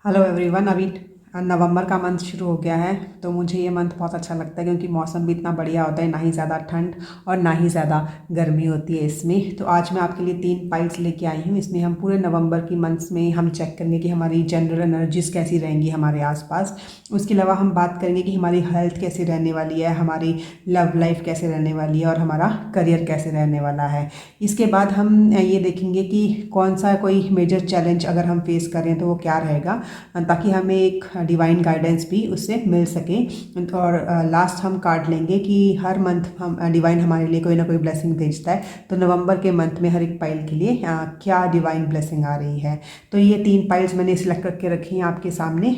Hello everyone. अभी नवंबर का month शुरू हो गया है, तो मुझे ये मंथ बहुत अच्छा लगता है क्योंकि मौसम भी इतना बढ़िया होता है, ना ही ज़्यादा ठंड और ना ही ज़्यादा गर्मी होती है इसमें। तो आज मैं आपके लिए 3 पाइल्स लेके आई हूँ। इसमें हम पूरे नवंबर की मंथ्स में हम चेक करेंगे कि हमारी जनरल एनर्जीज कैसी रहेंगी हमारे आसपास। उसके अलावा हम बात करेंगे कि हमारी हेल्थ कैसी रहने वाली है, हमारी लव लाइफ कैसे रहने वाली है और हमारा करियर कैसे रहने वाला है। इसके बाद हम ये देखेंगे कि कौन सा कोई मेजर चैलेंज अगर हम फेस करें तो वो क्या रहेगा, ताकि हमें एक डिवाइन गाइडेंस भी उससे मिल सके। और लास्ट हम कार्ड लेंगे कि हर मंथ हम डिवाइन हमारे लिए कोई ना कोई ब्लेसिंग भेजता है, तो नवंबर के मंथ में हर एक पाइल के लिए क्या डिवाइन ब्लेसिंग आ रही है। तो ये 3 पाइल्स मैंने सिलेक्ट करके रखी हैं आपके सामने।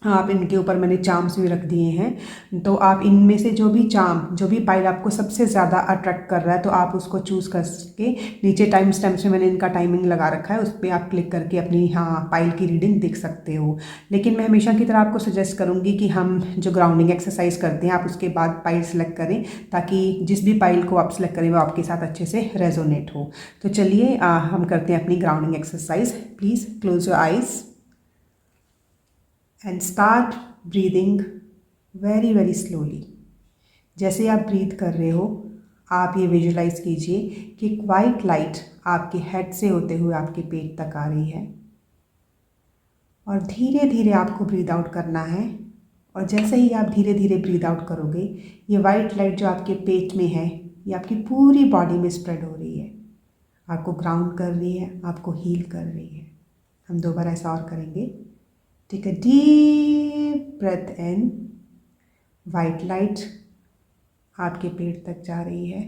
हाँ, आप इनके ऊपर मैंने चार्म्स भी रख दिए हैं। तो आप इनमें से जो भी पाइल आपको सबसे ज़्यादा अट्रैक्ट कर रहा है, तो आप उसको चूज़ करके नीचे टाइम स्टैम्प्स में मैंने इनका टाइमिंग लगा रखा है, उस पर आप क्लिक करके अपनी पाइल की रीडिंग देख सकते हो। लेकिन मैं हमेशा की तरह आपको सजेस्ट करूँगी कि हम जो ग्राउंडिंग एक्सरसाइज करते हैं, आप उसके बाद पाइल सेलेक्ट करें, ताकि जिस भी पाइल को आप सेलेक्ट करें वो आपके साथ अच्छे से रेजोनेट हो। तो चलिए हम करते हैं अपनी grounding exercise. Please close your eyes and start breathing very very slowly. जैसे आप ब्रीथ कर रहे हो, आप ये विजुलाइज कीजिए कि एक वाइट लाइट आपके हेड से होते हुए आपके पेट तक आ रही है, और धीरे धीरे आपको ब्रीद आउट करना है। और जैसे ही आप धीरे धीरे ब्रीद आउट करोगे, ये वाइट लाइट जो आपके पेट में है, ये आपकी पूरी बॉडी में स्प्रेड हो रही है, आपको ग्राउंड कर रही है, आपको हील कर रही है। हम 2 बार ऐसा और करेंगे। Take a deep breath in, white light आपके पेट तक जा रही है,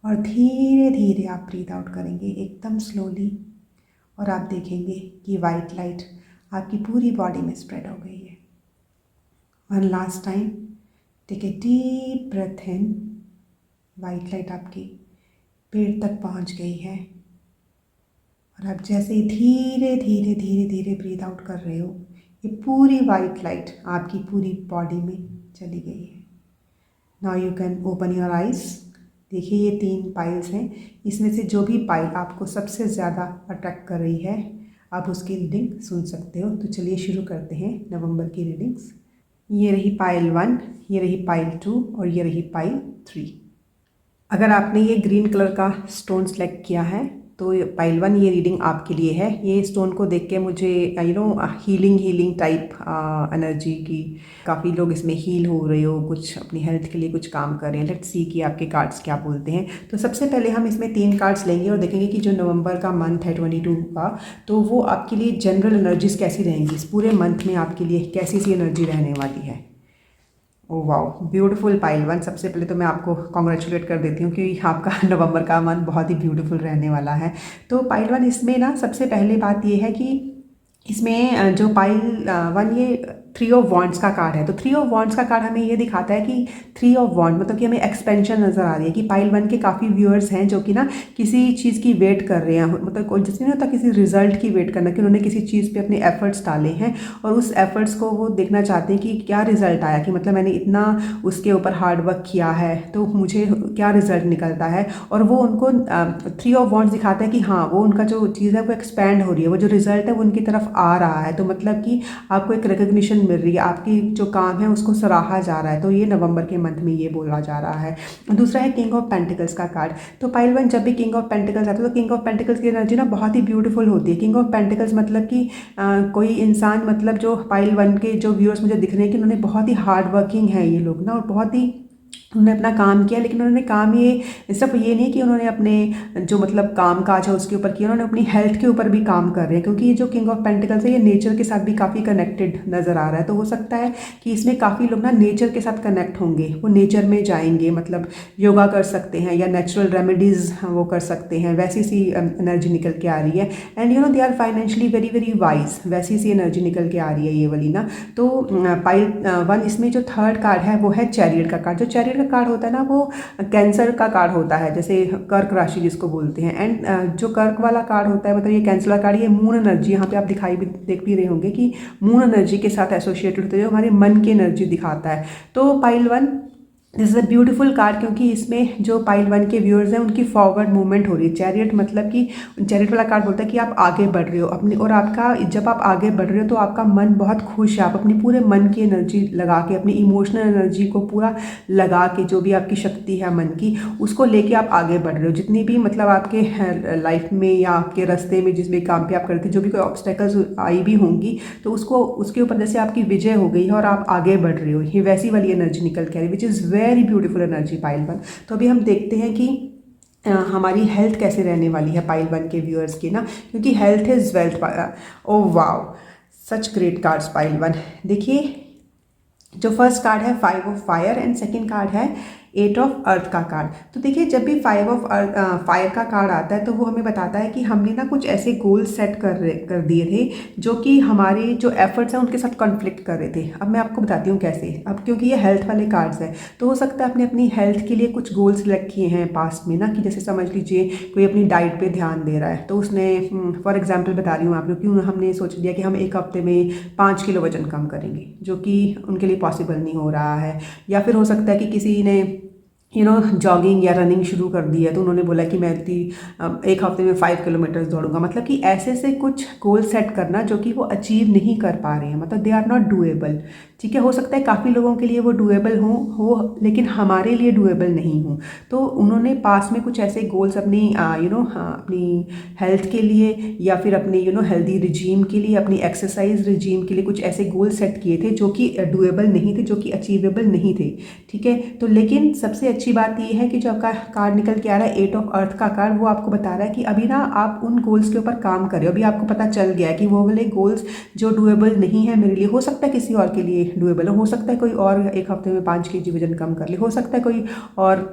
और धीरे धीरे आप ब्रीथ आउट करेंगे एकदम स्लोली, और आप देखेंगे कि वाइट लाइट आपकी पूरी बॉडी में स्प्रेड हो गई है। One last time, take a deep breath in, white light आपकी पेट तक पहुंच गई है, और आप जैसे ही धीरे धीरे धीरे धीरे ब्रीथ आउट कर रहे हो, ये पूरी वाइट लाइट आपकी पूरी बॉडी में चली गई है। Now you can open your eyes. देखिए, ये 3 पाइल्स हैं, इसमें से जो भी पाइल आपको सबसे ज़्यादा अट्रैक्ट कर रही है, आप उसकी रीडिंग सुन सकते हो। तो चलिए शुरू करते हैं नवंबर की रीडिंग्स। ये रही पाइल 1, ये रही पाइल 2 और ये रही पाइल 3। अगर आपने ये ग्रीन कलर का स्टोन सेलेक्ट किया है, तो पाइल 1 ये रीडिंग आपके लिए है। ये स्टोन को देख के मुझे हीलिंग टाइप एनर्जी की, काफ़ी लोग इसमें हील हो रहे हो, कुछ अपनी हेल्थ के लिए कुछ काम कर रहे हैं। लेट्स सी कि आपके कार्ड्स क्या बोलते हैं। तो सबसे पहले हम इसमें 3 कार्ड्स लेंगे और देखेंगे कि जो नवंबर का मंथ है 22 का, तो वो आपके लिए जनरल एनर्जीज कैसी रहेंगी, इस पूरे मंथ में आपके लिए कैसी सी एनर्जी रहने वाली है। Oh wow, beautiful pile 1। सबसे पहले तो मैं आपको कॉन्ग्रेचुलेट कर देती हूँ कि आपका नवंबर का मंथ बहुत ही ब्यूटीफुल रहने वाला है। तो पाइल 1 इसमें ना, सबसे पहले बात ये है कि इसमें जो पाइल 1 ये 3 ऑफ वॉन्ड्स का कार्ड है। तो 3 ऑफ वॉन्ड्स का कार्ड हमें ये दिखाता है कि 3 ऑफ वॉन्ड मतलब कि हमें एक्सपेंशन नज़र आ रही है, कि पाइल 1 के काफ़ी व्यूअर्स हैं जो कि ना किसी चीज़ की वेट कर रहे हैं, मतलब कोई जैसे नहीं होता किसी रिजल्ट की वेट करना, कि उन्होंने किसी चीज़ पे अपने एफर्ट्स डाले हैं और उस एफर्ट्स को वो देखना चाहते हैं कि क्या रिजल्ट आया, कि मतलब मैंने इतना उसके ऊपर हार्ड वर्क किया है तो मुझे क्या रिजल्ट निकलता है। और वो उनको 3 ऑफ वॉन्ड्स दिखाता है कि हाँ, वो उनका जो चीज़ है वो एक्सपैंड हो रही है, वो जो रिजल्ट है वो उनकी तरफ आ रहा है। तो मतलब कि आपको एक रिकग्निशन मिल रही है, आपकी जो काम है उसको सराहा जा रहा है। तो ये नवंबर के मंथ में ये बोला जा रहा है। दूसरा है किंग ऑफ पेंटिकल्स का कार्ड। तो पाइल 1 जब भी किंग ऑफ पेंटिकल्स आता है, तो किंग ऑफ पेंटिकल्स की एनर्जी ना बहुत ही ब्यूटीफुल होती है। किंग ऑफ पेंटिकल्स मतलब कि कोई इंसान, मतलब जो पाइल 1 के जो व्यूअर्स मुझे दिख रहे हैं कि उन्होंने बहुत ही हार्ड वर्किंग है ये लोग ना, और बहुत ही उन्होंने अपना काम किया। लेकिन उन्होंने काम ये सिर्फ ये नहीं कि उन्होंने अपने जो मतलब काम काज है उसके ऊपर किया, उन्होंने अपनी हेल्थ के ऊपर भी काम कर रहे हैं, क्योंकि ये जो किंग ऑफ पेंटिकल्स है ये नेचर के साथ भी काफ़ी कनेक्टेड नज़र आ रहा है। तो हो सकता है कि इसमें काफ़ी लोग ना नेचर के साथ कनेक्ट होंगे, वो नेचर में जाएंगे, मतलब योगा कर सकते हैं या नेचुरल रेमेडीज़ वो कर सकते हैं, वैसी सी एनर्जी निकल के आ रही है। And you know they are financially very very wise, वैसी सी एनर्जी निकल के आ रही है ये वाली ना। तो पाइल 1 इसमें जो थर्ड कार्ड है वो है चैरियट का कार्ड। जो चैरियट का कार्ड होता है ना, वो कैंसर का कार्ड होता है, जैसे कर्क राशि जिसको बोलते हैं। एंड जो कर्क वाला कार्ड होता है, मतलब ये कैंसर वाला कार्ड, ये मून एनर्जी, यहाँ पे आप देख भी रहे होंगे कि मून एनर्जी के साथ एसोसिएटेड होते हैं, जो हमारे मन की एनर्जी दिखाता है। तो pile 1 this is a beautiful card, क्योंकि इसमें जो पाइल वन के व्यूअर्स हैं उनकी फॉरवर्ड मूवमेंट हो रही है। चैरियट मतलब कि चैरियट वाला कार्ड बोलता है कि आप आगे बढ़ रहे हो अपनी, और आपका जब आप आगे बढ़ रहे हो तो आपका मन बहुत खुश है। आप अपनी पूरे मन की एनर्जी लगा के, अपनी इमोशनल एनर्जी को पूरा लगा के, जो भी आपकी शक्ति है मन की, उसको लेके आप आगे बढ़ रहे हो। जितनी भी मतलब आपके लाइफ में या आपके रास्ते में जिस भी काम पे आप करते, जो भी कोई ऑब्स्टेकल्स आई भी होंगी, तो उसको उसके ऊपर जैसे आपकी विजय हो गई है और आप आगे बढ़ रहे हो, ये वैसी वाली एनर्जी निकल के आ रही है, विच is very beautiful energy pile one. तो अभी हम देखते हैं कि हमारी हेल्थ कैसे रहने वाली है पाइल वन के व्यूअर्स की ना, क्योंकि health is wealth. Oh wow, such great cards pile one. देखिए, जो फर्स्ट कार्ड है 5 of fire and second card है 8 ऑफ अर्थ का कार्ड। तो देखिए, जब भी 5 ऑफ फायर का कार्ड आता है तो वो हमें बताता है कि हमने ना कुछ ऐसे गोल सेट कर दिए थे जो कि हमारे जो एफर्ट्स हैं उनके साथ कॉन्फ्लिक्ट कर रहे थे। अब मैं आपको बताती हूँ कैसे। अब क्योंकि ये हेल्थ वाले कार्ड्स हैं, तो हो सकता है आपने अपनी हेल्थ के लिए कुछ गोल्स सेलेक्ट किए हैं पास्ट में ना, कि जैसे समझ लीजिए कोई अपनी डाइट पे ध्यान दे रहा है, तो उसने फॉर एग्जांपल बता रही हूँ आप लोग कि हमने सोच लिया कि हम एक हफ्ते में 5 किलो वजन कम करेंगे, जो कि उनके लिए पॉसिबल नहीं हो रहा है। या फिर हो सकता है कि किसी ने जॉगिंग या रनिंग शुरू कर दी है, तो उन्होंने बोला कि मैं एक हफ्ते में 5 किलोमीटर दौड़ूंगा। मतलब कि ऐसे से कुछ गोल सेट करना जो कि वो अचीव नहीं कर पा रहे हैं, मतलब दे आर नॉट डूएबल। ठीक है, हो सकता है काफ़ी लोगों के लिए वो डूएबल हो, लेकिन हमारे लिए डूएबल नहीं हो। तो उन्होंने पास में कुछ ऐसे गोल्स अपनी अपनी हेल्थ के लिए, या फिर अपनी हेल्दी रिजीम के लिए, अपनी एक्सरसाइज रिजीम के लिए कुछ ऐसे गोल सेट किए थे जो कि डूएबल नहीं थे, जो कि अचीवेबल नहीं थे। ठीक है, तो लेकिन सबसे अच्छी बात ये है कि जो आपका कार्ड निकल के आ रहा है 8 ऑफ अर्थ का कार्ड, वो आपको बता रहा है कि अभी ना आप उन गोल्स के ऊपर काम कर रहे हो। अभी आपको पता चल गया है कि वो वाले गोल्स जो डूएबल नहीं है मेरे लिए, हो सकता है किसी और के लिए डूएबल हो सकता है कोई और एक हफ्ते में 5 केजी वजन कम कर ले, हो सकता है कोई और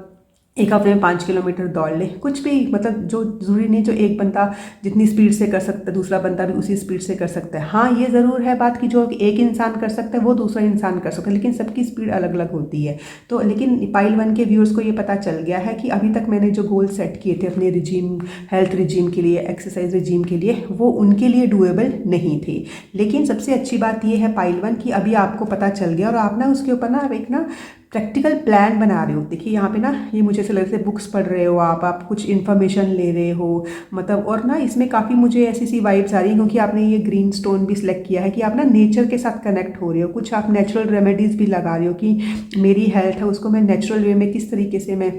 एक हफ्ते में 5 किलोमीटर दौड़ ले, कुछ भी। मतलब जो ज़रूरी नहीं जो एक बंदा जितनी स्पीड से कर सकता है दूसरा बंदा भी उसी स्पीड से कर सकता है। हाँ, ये ज़रूर है बात कि जो एक इंसान कर सकता है वो दूसरा इंसान कर सकता है, लेकिन सबकी स्पीड अलग अलग होती है। तो लेकिन पाइल वन के व्यूअर्स को ये पता चल गया है कि अभी तक मैंने जो गोल सेट किए थे अपने रिजीम, हेल्थ रिजीम के लिए, एक्सरसाइज रिजीम के लिए, वो उनके लिए डूएबल नहीं थे। लेकिन सबसे अच्छी बात ये है पाइल वन कि अभी आपको पता चल गया और आप ना उसके ऊपर ना एक ना प्रैक्टिकल प्लान बना रहे हो। देखिए यहाँ पे ना, ये मुझे ऐसे लग रहा है बुक्स पढ़ रहे हो आप कुछ इन्फॉर्मेशन ले रहे हो, मतलब। और ना इसमें काफ़ी मुझे ऐसी सी वाइब्स आ रही हैं, क्योंकि आपने ये ग्रीन स्टोन भी सिलेक्ट किया है कि आप ना नेचर के साथ कनेक्ट हो रहे हो। कुछ आप नेचुरल रेमेडीज़ भी लगा रहे हो कि मेरी हेल्थ है उसको मैं नेचुरल वे में किस तरीके से मैं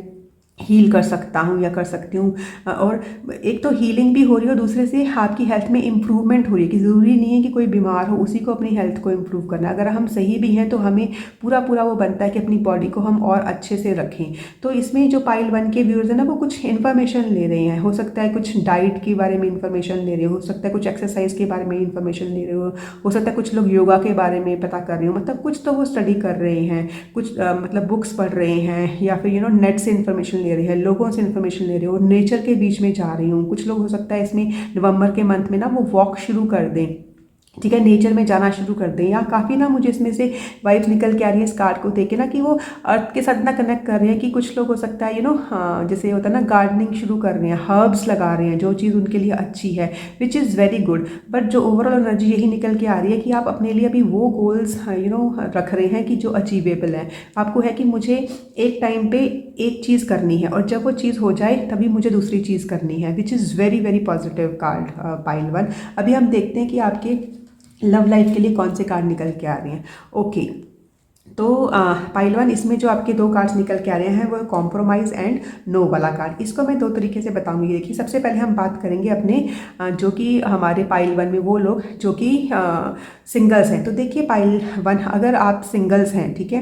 हील कर सकता हूँ या कर सकती हूँ। और एक तो हीलिंग भी हो रही है और दूसरे से आपकी हेल्थ में इम्प्रूवमेंट हो रही है, कि ज़रूरी नहीं है कि कोई बीमार हो उसी को अपनी हेल्थ को इम्प्रूव करना है। अगर हम सही भी हैं तो हमें पूरा पूरा वो बनता है कि अपनी बॉडी को हम और अच्छे से रखें। तो इसमें जो पाइल वन के व्यूअर्स हैं ना, वो कुछ इन्फॉर्मेशन ले रहे हैं। हो सकता है कुछ डाइट के बारे में इन्फॉर्मेशन ले रहे हो सकता है कुछ एक्सरसाइज के बारे में इन्फॉर्मेशन ले रहे हो सकता है कुछ लोग योगा के बारे में पता कर रहे हो। मतलब कुछ तो वो स्टडी कर रहे हैं, कुछ मतलब बुक्स पढ़ रहे हैं, या फिर नेट से इन्फॉर्मेशन ले रहे हैं, लोगों से इन्फॉर्मेशन ले रहे हो, नेचर के बीच में जा रही हूँ। कुछ लोग हो सकता है इसमें नवंबर के मंथ में ना वो वॉक शुरू कर दें, ठीक है, नेचर में जाना शुरू कर दें। या काफ़ी ना मुझे इसमें से वाइब्स निकल के आ रही है इस कार्ड को देख के ना, कि वो अर्थ के साथ ना कनेक्ट कर रहे हैं। कि कुछ लोग हो सकता है हाँ, जैसे होता है ना गार्डनिंग शुरू कर रहे हैं, हर्ब्स लगा रहे हैं, जो चीज़ उनके लिए अच्छी है, विच इज़ वेरी गुड। बट जो ओवरऑल एनर्जी यही निकल के आ रही है कि आप अपने लिए अभी वो गोल्स रख रहे हैं कि जो अचीवेबल है। आपको है कि मुझे एक टाइम पे एक चीज़ करनी है और जब वो चीज़ हो जाए तभी मुझे दूसरी चीज़ करनी है, विच is very very positive card pile one. अभी हम देखते हैं कि आपके लव लाइफ के लिए कौन से कार्ड निकल के आ रहे हैं। ओके, तो पाइल वन, इसमें जो आपके 2 कार्ड्स निकल के आ रहे हैं वो कॉम्प्रोमाइज़ एंड नो वाला कार्ड। इसको मैं 2 तरीके से बताऊंगी। देखिए, सबसे पहले हम बात करेंगे अपने जो कि हमारे पाइल वन में वो लोग जो कि सिंगल्स हैं। तो देखिए पाइल वन, अगर आप सिंगल्स हैं, ठीक है,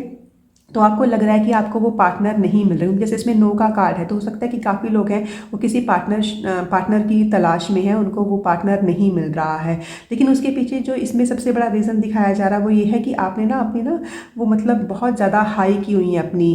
तो आपको लग रहा है कि आपको वो पार्टनर नहीं मिल रहे, जैसे इसमें नो का कार्ड है, तो हो सकता है कि काफ़ी लोग हैं वो किसी पार्टनर की तलाश में है, उनको वो पार्टनर नहीं मिल रहा है। लेकिन उसके पीछे जो इसमें सबसे बड़ा रीज़न दिखाया जा रहा है वो ये है कि आपने ना अपनी ना वो मतलब बहुत ज़्यादा हाई की हुई है अपनी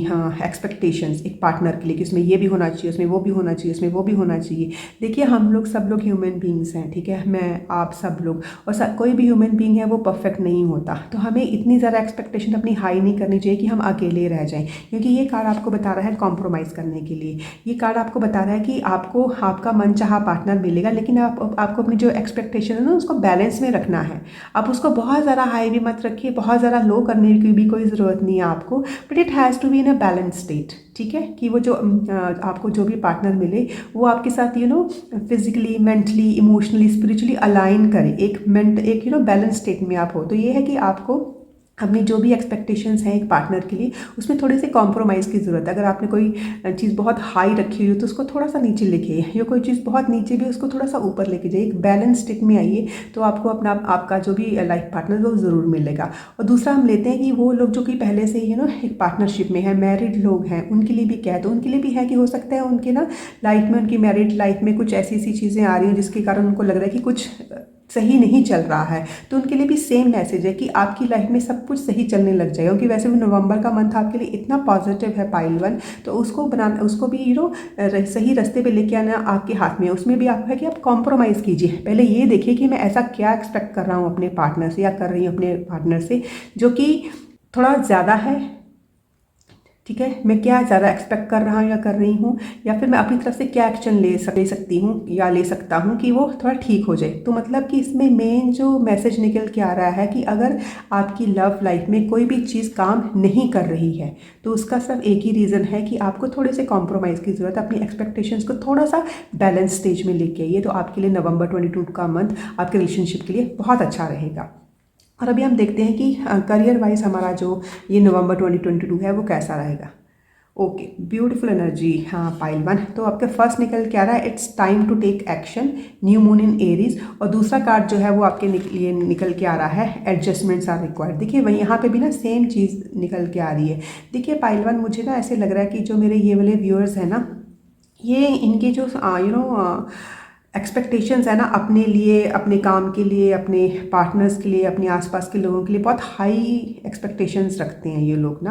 एक्सपेक्टेशंस एक पार्टनर के लिए, कि उसमें ये भी होना चाहिए, उसमें वो भी होना चाहिए, उसमें वो भी होना चाहिए। देखिए, हम लोग सब लोग ह्यूमन बींग्स हैं, ठीक है, मैं आप सब लोग, और कोई भी ह्यूमन बींग है वो परफेक्ट नहीं होता। तो हमें इतनी ज़्यादा एक्सपेक्टेशन अपनी हाई नहीं करनी चाहिए कि हम अकेले रह जाएं, क्योंकि ये कार्ड आपको बता रहा है कॉम्प्रोमाइज़ करने के लिए। ये कार्ड आपको बता रहा है कि आपको आपका मनचाहा पार्टनर मिलेगा, लेकिन आपको अपनी जो एक्सपेक्टेशन है ना उसको बैलेंस में रखना है। आप उसको बहुत ज़्यादा हाई भी मत रखिए, बहुत ज़्यादा लो करने की भी कोई ज़रूरत नहीं है आपको, but it has to be in a balance state. ठीक है, कि वो जो आपको जो भी पार्टनर मिले वो आपके साथ physically, mentally, emotionally, spiritually align करे, एक बैलेंस स्टेट में आप हो। तो ये है कि आपको अपनी जो भी एक्सपेक्टेशंस हैं एक पार्टनर के लिए उसमें थोड़ी सी कॉम्प्रोमाइज़ की ज़रूरत है। अगर आपने कोई चीज़ बहुत हाई रखी हुई हो तो उसको थोड़ा सा नीचे लेके, या कोई चीज़ बहुत नीचे भी उसको थोड़ा सा ऊपर लेके जाइए, एक बैलेंस स्टेट में आइए, तो आपको अपना आपका जो भी लाइफ पार्टनर वो ज़रूर मिलेगा। और दूसरा हम लेते हैं कि वो लोग जो कि पहले से एक पार्टनरशिप में है, मैरिड लोग हैं, उनके लिए भी क्या है, तो उनके लिए भी है कि हो सकता है उनके लाइफ में, उनकी मैरिड लाइफ में कुछ ऐसी ऐसी चीज़ें आ रही हैं जिसके कारण उनको लग रहा है कि कुछ सही नहीं चल रहा है। तो उनके लिए भी सेम मैसेज है कि आपकी लाइफ में सब कुछ सही चलने लग जाएगा, क्योंकि वैसे भी नवंबर का मंथ आपके लिए इतना पॉजिटिव है पाइल वन। तो उसको भी सही रास्ते पे लेके आना आपके हाथ में है। उसमें भी आप है कि आप कॉम्प्रोमाइज़ कीजिए। पहले ये देखिए कि मैं ऐसा क्या एक्सपेक्ट कर रहा हूँ अपने पार्टनर से, या कर रही हूँ अपने पार्टनर से, जो कि थोड़ा ज़्यादा है। ठीक है, मैं क्या ज़्यादा एक्सपेक्ट कर रहा हूँ या कर रही हूँ, या फिर मैं अपनी तरफ से क्या एक्शन ले सकती हूँ या ले सकता हूँ कि वो थोड़ा ठीक हो जाए। तो मतलब कि इसमें मेन जो मैसेज निकल के आ रहा है कि अगर आपकी लव लाइफ में कोई भी चीज़ काम नहीं कर रही है तो उसका सिर्फ एक ही रीज़न है कि आपको थोड़े से कॉम्प्रोमाइज़ की ज़रूरत है। अपनी एक्सपेक्टेशंस को थोड़ा सा बैलेंस स्टेज में लेके आइए, तो आपके लिए नवंबर 22 का मंथ आपके रिलेशनशिप के लिए बहुत अच्छा रहेगा। और अभी हम देखते हैं कि करियर वाइज हमारा जो ये नवंबर 2022 है वो कैसा रहेगा। Okay, beautiful energy. हाँ पाइल वन, तो आपके फर्स्ट निकल के आ रहा है it's time to take action, new moon in Aries. और दूसरा कार्ड जो है वो आपके लिए निकल के आ रहा है एडजस्टमेंट्स आर रिक्वायर्ड। देखिए वही यहाँ पे भी सेम चीज़ निकल के आ रही है। देखिए पाइल वन, मुझे ऐसे लग रहा है कि जो मेरे ये वाले व्यूअर्स हैं ये इनके जो एक्सपेक्टेशंस है अपने लिए, अपने काम के लिए, अपने पार्टनर्स के लिए, अपने आसपास के लोगों के लिए बहुत हाई एक्सपेक्टेशंस रखते हैं ये लोग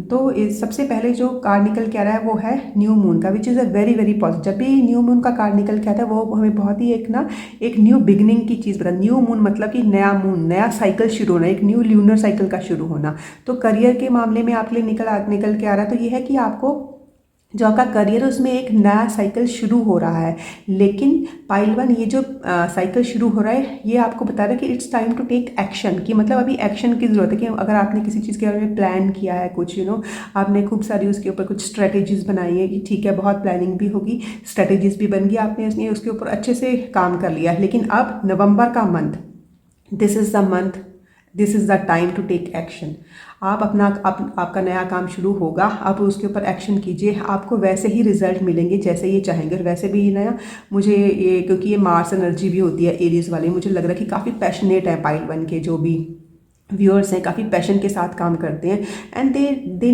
तो सबसे पहले जो कार्ड निकल के आ रहा है वो है न्यू मून का, which is a very very positive. जब भी न्यू मून का कार्ड निकल के आता है वो हमें बहुत ही एक न्यू बिगनिंग की चीज़ बता। न्यू मून मतलब कि नया मून, नया साइकिल शुरू होना, एक न्यू ल्यूनर साइकिल का शुरू होना। तो करियर के मामले में आपके लिए निकल के आ रहा है, तो ये है कि आपको जो आपका करियर है उसमें एक नया साइकिल शुरू हो रहा है। लेकिन पाइल वन, ये जो साइकिल शुरू हो रहा है ये आपको बता रहा है कि it's time to take action, कि मतलब अभी एक्शन की ज़रूरत है। कि अगर आपने किसी चीज़ के बारे में प्लान किया है कुछ आपने खूब सारी उसके ऊपर कुछ स्ट्रेटेजीज बनाई है कि ठीक है, बहुत प्लानिंग भी होगी, स्ट्रेटेजीज भी बन गई, आपने उसके ऊपर अच्छे से काम कर लिया। लेकिन अब नवंबर का month, this is the month, this is the time to take action. आप आपका नया काम शुरू होगा, आप उसके ऊपर एक्शन कीजिए, आपको वैसे ही रिजल्ट मिलेंगे जैसे ये चाहेंगे। और वैसे भी मुझे ये, क्योंकि ये मार्स एनर्जी भी होती है एरीज वाली, मुझे लग रहा है कि काफ़ी पैशनेट है पाइल वन के जो भी व्यूअर्स हैं, काफ़ी पैशन के साथ काम करते हैं, and they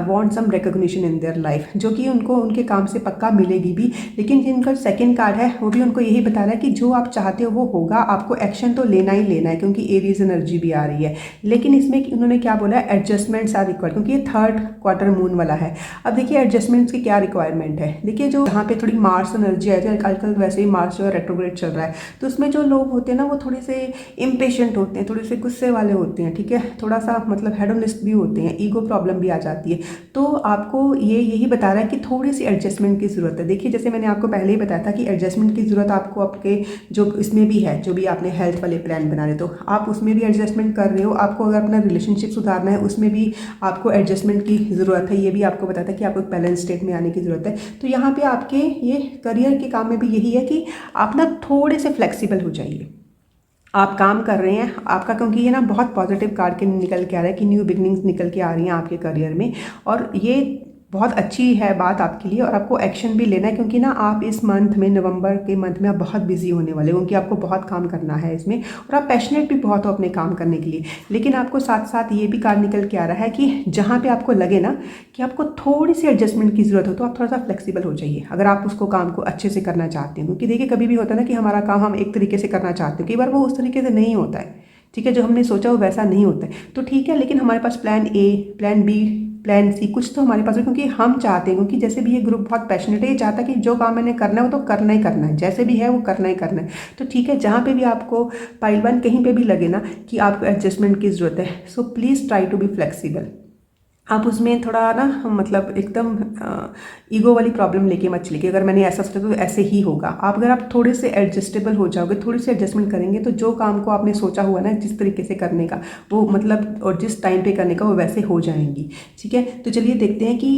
want some recognition in their life, जो कि उनको उनके काम से पक्का मिलेगी भी। लेकिन जिनका सेकंड कार्ड है वो भी उनको यही बता रहा है कि जो आप चाहते हो वो होगा, आपको एक्शन तो लेना ही लेना है, क्योंकि एरीज एनर्जी भी आ रही है। लेकिन इसमें उन्होंने क्या बोला है, एडजस्टमेंट्स आर रिक्वायर्ड, क्योंकि ये थर्ड क्वार्टर मून वाला है। अब देखिए एडजस्टमेंट्स की क्या रिक्वायरमेंट है। देखिए जो यहाँ पे थोड़ी मार्स एनर्जी है, आजकल वैसे ही मार्स जो है रेट्रोग्रेड चल रहा है, तो उसमें जो लोग होते हैं वो थोड़े से इम्पेशेंट होते हैं, थोड़े से गुस्से वाले होते हैं। ठीक है, थोड़ा सा मतलब हेडोनिस्ट भी होते हैं, ईगो प्रॉब्लम भी आ जाती है। तो आपको ये यही बता रहा है कि थोड़ी सी एडजस्टमेंट की ज़रूरत है। देखिए जैसे मैंने आपको पहले ही बताया था कि एडजस्टमेंट की ज़रूरत आपको आपके जो इसमें भी है, जो भी आपने हेल्थ वाले प्लान बना रहे, तो आप उसमें भी एडजस्टमेंट कर रहे हो। आपको अगर अपना रिलेशनशिप सुधारना है उसमें भी आपको एडजस्टमेंट की ज़रूरत है। ये भी आपको बताता है कि आपको एक बैलेंस स्टेट में आने की ज़रूरत है। तो यहाँ पे आपके ये करियर के काम में भी यही है कि आप थोड़े से फ्लेक्सिबल हो जाइए। आप काम कर रहे हैं आपका, क्योंकि ये बहुत पॉजिटिव कार्ड के निकल के आ रहा है कि न्यू बिगनिंग्स निकल के आ रही हैं आपके करियर में, और ये बहुत अच्छी है बात आपके लिए। और आपको एक्शन भी लेना है, क्योंकि आप इस मंथ में, नवंबर के मंथ में आप बहुत बिजी होने वाले हो, क्योंकि आपको बहुत काम करना है इसमें, और आप पैशनेट भी बहुत हो अपने काम करने के लिए। लेकिन आपको साथ साथ ये भी कार्ड निकल के आ रहा है कि जहाँ पे आपको लगे कि आपको थोड़ी सी एडजस्टमेंट की ज़रूरत हो, तो आप थोड़ा सा फ्लेक्सिबल हो जाइए, अगर आप उसको काम को अच्छे से करना चाहते हो। क्योंकि देखिए कभी भी होता है कि हमारा काम हम एक तरीके से करना चाहते हो, कई बार वो उस तरीके से नहीं होता है। ठीक है, जो हमने सोचा वो वैसा नहीं होता है, तो ठीक है, लेकिन हमारे पास plan A, plan B, plan C कुछ तो हमारे पास है, क्योंकि हम चाहते हैं, क्योंकि जैसे भी ये ग्रुप बहुत पैशनेट है, ये चाहता है कि जो काम मैंने करना है वो तो करना ही करना है, जैसे भी है वो करना ही करना है। तो ठीक है, जहाँ पे भी आपको पाइल वन कहीं पे भी लगे कि आपको एडजस्टमेंट की ज़रूरत है, so please try to be flexible. आप उसमें थोड़ा ना मतलब एकदम ईगो वाली प्रॉब्लम लेके मत चलिए कि अगर मैंने ऐसा सोचा तो ऐसे ही होगा। आप अगर आप थोड़े से एडजस्टेबल हो जाओगे, थोड़ी सी एडजस्टमेंट करेंगे तो जो काम को आपने सोचा हुआ ना जिस तरीके से करने का वो मतलब और जिस टाइम पे करने का वो वैसे हो जाएंगी। ठीक है, तो चलिए देखते हैं कि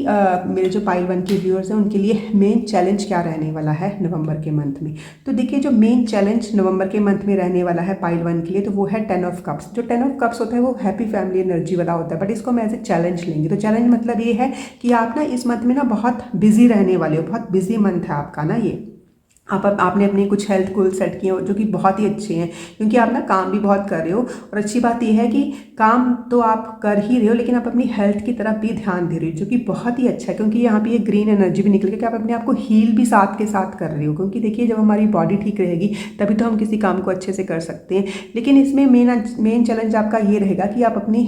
मेरे जो पाइल 1 के व्यूअर्स हैं उनके लिए मेन चैलेंज क्या रहने वाला है नवंबर के मंथ में। तो देखिए जो मेन चैलेंज नवंबर के मंथ में रहने वाला है पाइल 1 के लिए तो वो है 10 ऑफ कप्स। जो 10 ऑफ कप्स होता है वो हैप्पी फैमिली एनर्जी वाला होता है, बट इसको हम एज ए चैलेंज लेंगे। तो चैलेंज मतलब ये है कि आप ना इस मंथ में ना बहुत बिजी रहने वाले हो, बहुत बिजी मंथ है आपका ना ये। आपने अपने कुछ हेल्थ गोल सेट किए हो जो कि बहुत ही अच्छे हैं, क्योंकि आप ना काम भी बहुत कर रहे हो। और अच्छी बात यह है कि काम तो आप कर ही रहे हो लेकिन आप अपनी हेल्थ की तरफ भी ध्यान दे रहे हो, जो कि बहुत ही अच्छा है, क्योंकि यहाँ पे ये ग्रीन एनर्जी भी निकल के कि आप अपने आप को हील भी साथ के साथ कर रहे हो। क्योंकि देखिए जब हमारी बॉडी ठीक रहेगी तभी तो हम किसी काम को अच्छे से कर सकते हैं। लेकिन इसमें मेन चैलेंज आपका ये रहेगा कि आप अपनी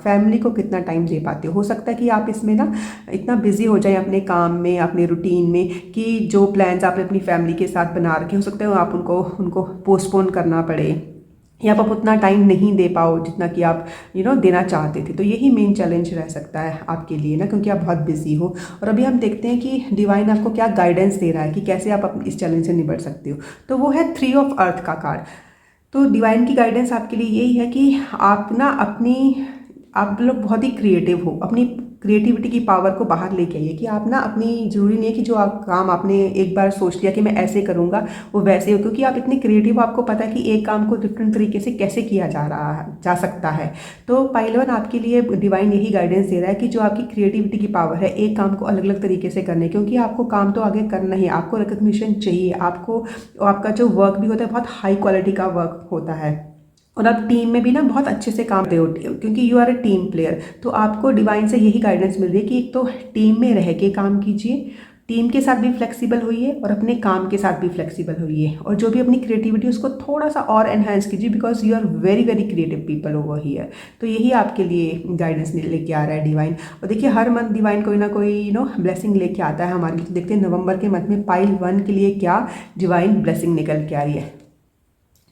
फैमिली को कितना टाइम दे पाते हो सकता है कि आप इसमें ना इतना बिजी हो जाए अपने काम में, अपने रूटीन में, कि जो प्लान्स आपने अपनी फैमिली के साथ बना रखे हो सकते हो आप उनको पोस्टपोन करना पड़े, या आप उतना टाइम नहीं दे पाओ जितना कि आप देना चाहते थे। तो यही मेन चैलेंज रह सकता है आपके लिए ना, क्योंकि आप बहुत बिजी हो। और अभी हम देखते हैं कि डिवाइन आपको क्या गाइडेंस दे रहा है कि कैसे आप इस चैलेंज से निपट सकते हो। तो वो है 3 ऑफ अर्थ का कार्ड। तो डिवाइन की गाइडेंस आपके लिए यही है कि आप लोग बहुत ही क्रिएटिव हो, अपनी क्रिएटिविटी की पावर को बाहर लेके आइए। कि आप ना अपनी ज़रूरी नहीं है कि जो काम आपने एक बार सोच लिया कि मैं ऐसे करूँगा वो वैसे हो, क्योंकि आप इतने क्रिएटिव हो, आपको पता है कि एक काम को डिफरेंट तरीके से कैसे किया जा सकता है। तो पाइलवन आपके लिए डिवाइन यही गाइडेंस दे रहा है कि जो आपकी क्रिएटिविटी की पावर है एक काम को अलग अलग तरीके से करने, क्योंकि आपको काम तो आगे करना ही, आपको रिकग्निशन चाहिए, आपका जो वर्क भी होता है बहुत हाई क्वालिटी का वर्क होता है। और आप टीम में भी ना बहुत अच्छे से काम करते हो, क्योंकि you are a team player. तो आपको डिवाइन से यही गाइडेंस मिल रही है कि एक तो टीम में रह के काम कीजिए, टीम के साथ भी फ्लेक्सिबल होइए और अपने काम के साथ भी फ्लेक्सिबल होइए, और जो भी अपनी क्रिएटिविटी उसको थोड़ा सा और एनहांस कीजिए, because you are very very creative people over here. तो यही आपके लिए गाइडेंस लेके आ रहा है डिवाइन। और देखिए हर मंथ डिवाइन कोई ना कोई ब्लेसिंग लेके आता है हमारे लिए। तो देखते हैं नवंबर के मंथ में पाइल 1 के लिए क्या डिवाइन ब्लेसिंग निकल के आ रही है।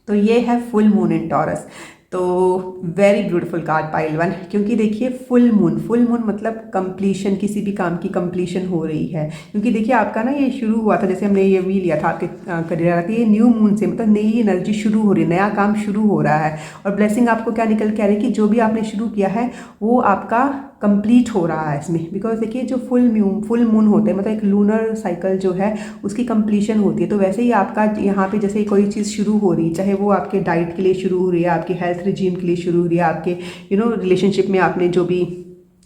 तो ये है फुल मून इन टॉरस। तो वेरी ब्यूटीफुल कार्ड पाइल 1, क्योंकि देखिए फुल मून मतलब कंप्लीशन, किसी भी काम की कंप्लीशन हो रही है। क्योंकि देखिए आपका ना ये शुरू हुआ था, जैसे हमने ये भी लिया था आपके करियर का, ये न्यू मून से मतलब नई एनर्जी शुरू हो रही है, नया काम शुरू हो रहा है। और ब्लेसिंग आपको क्या निकल के आ रही है कि जो भी आपने शुरू किया है वो आपका कंप्लीट हो रहा है इसमें। बिकॉज देखिए जो फुल मून होते हैं मतलब एक लूनर साइकिल जो है उसकी कंप्लीशन होती है। तो वैसे ही आपका यहाँ पे जैसे कोई चीज़ शुरू हो रही है, चाहे वो आपके डाइट के लिए शुरू हो रही है, आपके हेल्थ रिजीम के लिए शुरू हो रही है, आपके रिलेशनशिप में आपने जो भी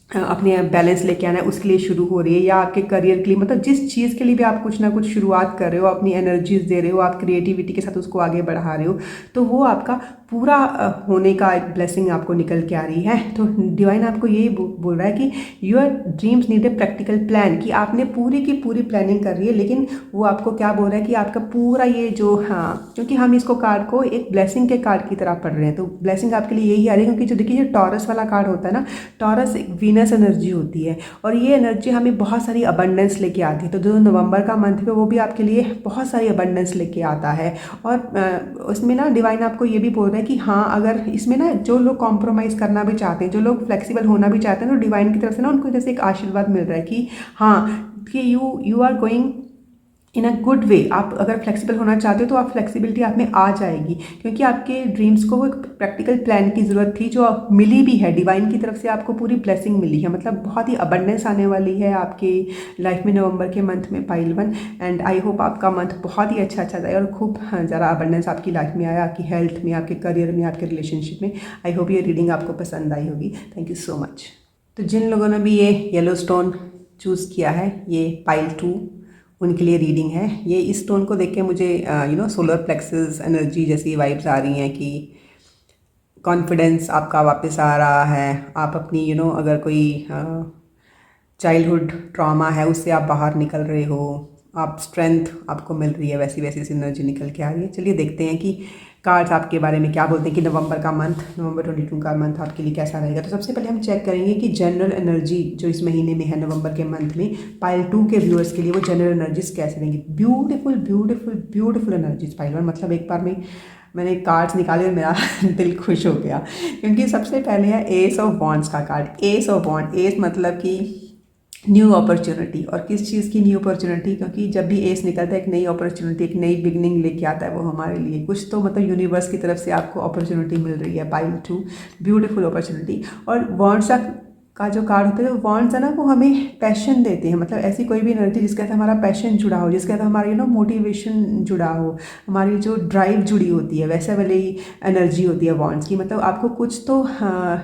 अपने बैलेंस लेके आना है उसके लिए शुरू हो रही है, या आपके करियर के लिए, मतलब जिस चीज़ के लिए भी आप कुछ ना कुछ शुरुआत कर रहे हो, अपनी एनर्जीज दे रहे हो, आप क्रिएटिविटी के साथ उसको आगे बढ़ा रहे हो, तो वो आपका पूरा होने का एक ब्लेसिंग आपको निकल के आ रही है। तो डिवाइन आपको यही बोल रहा है कि your dreams need a practical plan, कि आपने पूरी की पूरी प्लानिंग कर रही है, लेकिन वो आपको क्या बोल रहा है कि आपका पूरा ये जो क्योंकि हम इसको कार्ड को एक ब्लेसिंग के कार्ड की तरह पढ़ रहे हैं, तो ब्लेसिंग आपके लिए यही आ रही है। क्योंकि जो देखिए जो टॉरस वाला कार्ड होता है ना, टॉरस एक वीनस एनर्जी होती है, और ये एनर्जी हमें बहुत सारी अबंडेंस लेके आती है। तो जो नवंबर का मंथ है वो भी आपके लिए बहुत सारी अबंडेंस लेके आता है। और उसमें ना डिवाइन आपको ये भी बोल रहा है कि हाँ, अगर इसमें ना जो लोग कॉम्प्रोमाइज़ करना भी चाहते हैं, जो लोग फ्लेक्सिबल होना भी चाहते हैं, तो डिवाइन की तरफ से ना उनको जैसे एक आशीर्वाद मिल रहा है कि हाँ, कि you are going in a good way. आप अगर फ्लेक्सिबल होना चाहते हो तो आप फ्लेक्सिबिलिटी आप में आ जाएगी, क्योंकि आपके ड्रीम्स को वो एक प्रैक्टिकल प्लान की ज़रूरत थी जो मिली भी है। डिवाइन की तरफ से आपको पूरी ब्लेसिंग मिली है, मतलब बहुत ही अबंडेंस आने वाली है आपकी लाइफ में नवंबर के मंथ में पाइल 1। एंड आई होप आपका मंथ बहुत ही अच्छा जाए और खूब ज़रा अबंडेंस आपकी लाइफ में आए, आपकी हेल्थ में, आपके करियर में, आपके रिलेशनशिप में। आई होप ये रीडिंग आपको पसंद आई होगी। Thank you so much. तो जिन लोगों ने भी ये येलो स्टोन चूज़ किया है, ये पाइल 2, उनके लिए रीडिंग है। ये इस स्टोन को देख के मुझे सोलर प्लेक्सस एनर्जी जैसी वाइब्स आ रही हैं कि कॉन्फिडेंस आपका वापस आ रहा है। आप अपनी अगर कोई चाइल्डहुड ट्रॉमा है उससे आप बाहर निकल रहे हो, आप स्ट्रेंथ आपको मिल रही है, वैसी वैसी एनर्जी निकल के आ रही है। चलिए देखते हैं कि कार्ड्स आपके बारे में क्या बोलते हैं कि नवंबर 22 का मंथ आपके लिए कैसा रहेगा। तो सबसे पहले हम चेक करेंगे कि जनरल एनर्जी जो इस महीने में है नवंबर के मंथ में पाइल 2 के व्यूअर्स के लिए वो जनरल एनर्जीज कैसे रहेंगी। Beautiful beautiful beautiful energies pile 1, मतलब एक बार में मैंने कार्ड्स निकाले और मेरा दिल खुश हो गया, क्योंकि सबसे पहले है एस ऑफ वॉन्ड्स का card. Ace of wand, ace मतलब कि न्यू अपॉर्चुनिटी। और किस चीज़ की न्यू अपॉर्चुनिटी? क्योंकि जब भी एस निकलता है एक नई अपॉर्चुनिटी, एक नई बिगनिंग लेके आता है वो हमारे लिए। कुछ तो मतलब यूनिवर्स की तरफ से आपको अपॉर्चुनिटी मिल रही है। Pile 2, beautiful opportunity. और वॉन्ड्स का जो कार्ड होता है, जो वॉन्ड्स है ना, वो हमें पैशन देते हैं। मतलब ऐसी कोई भी एनर्जी जिसके साथ हमारा पैशन जुड़ा हो, जिसके साथ हमारी मोटिवेशन जुड़ा हो, हमारी जो ड्राइव जुड़ी होती है, वैसे वाली एनर्जी होती है वॉन्ड्स की। मतलब आपको कुछ तो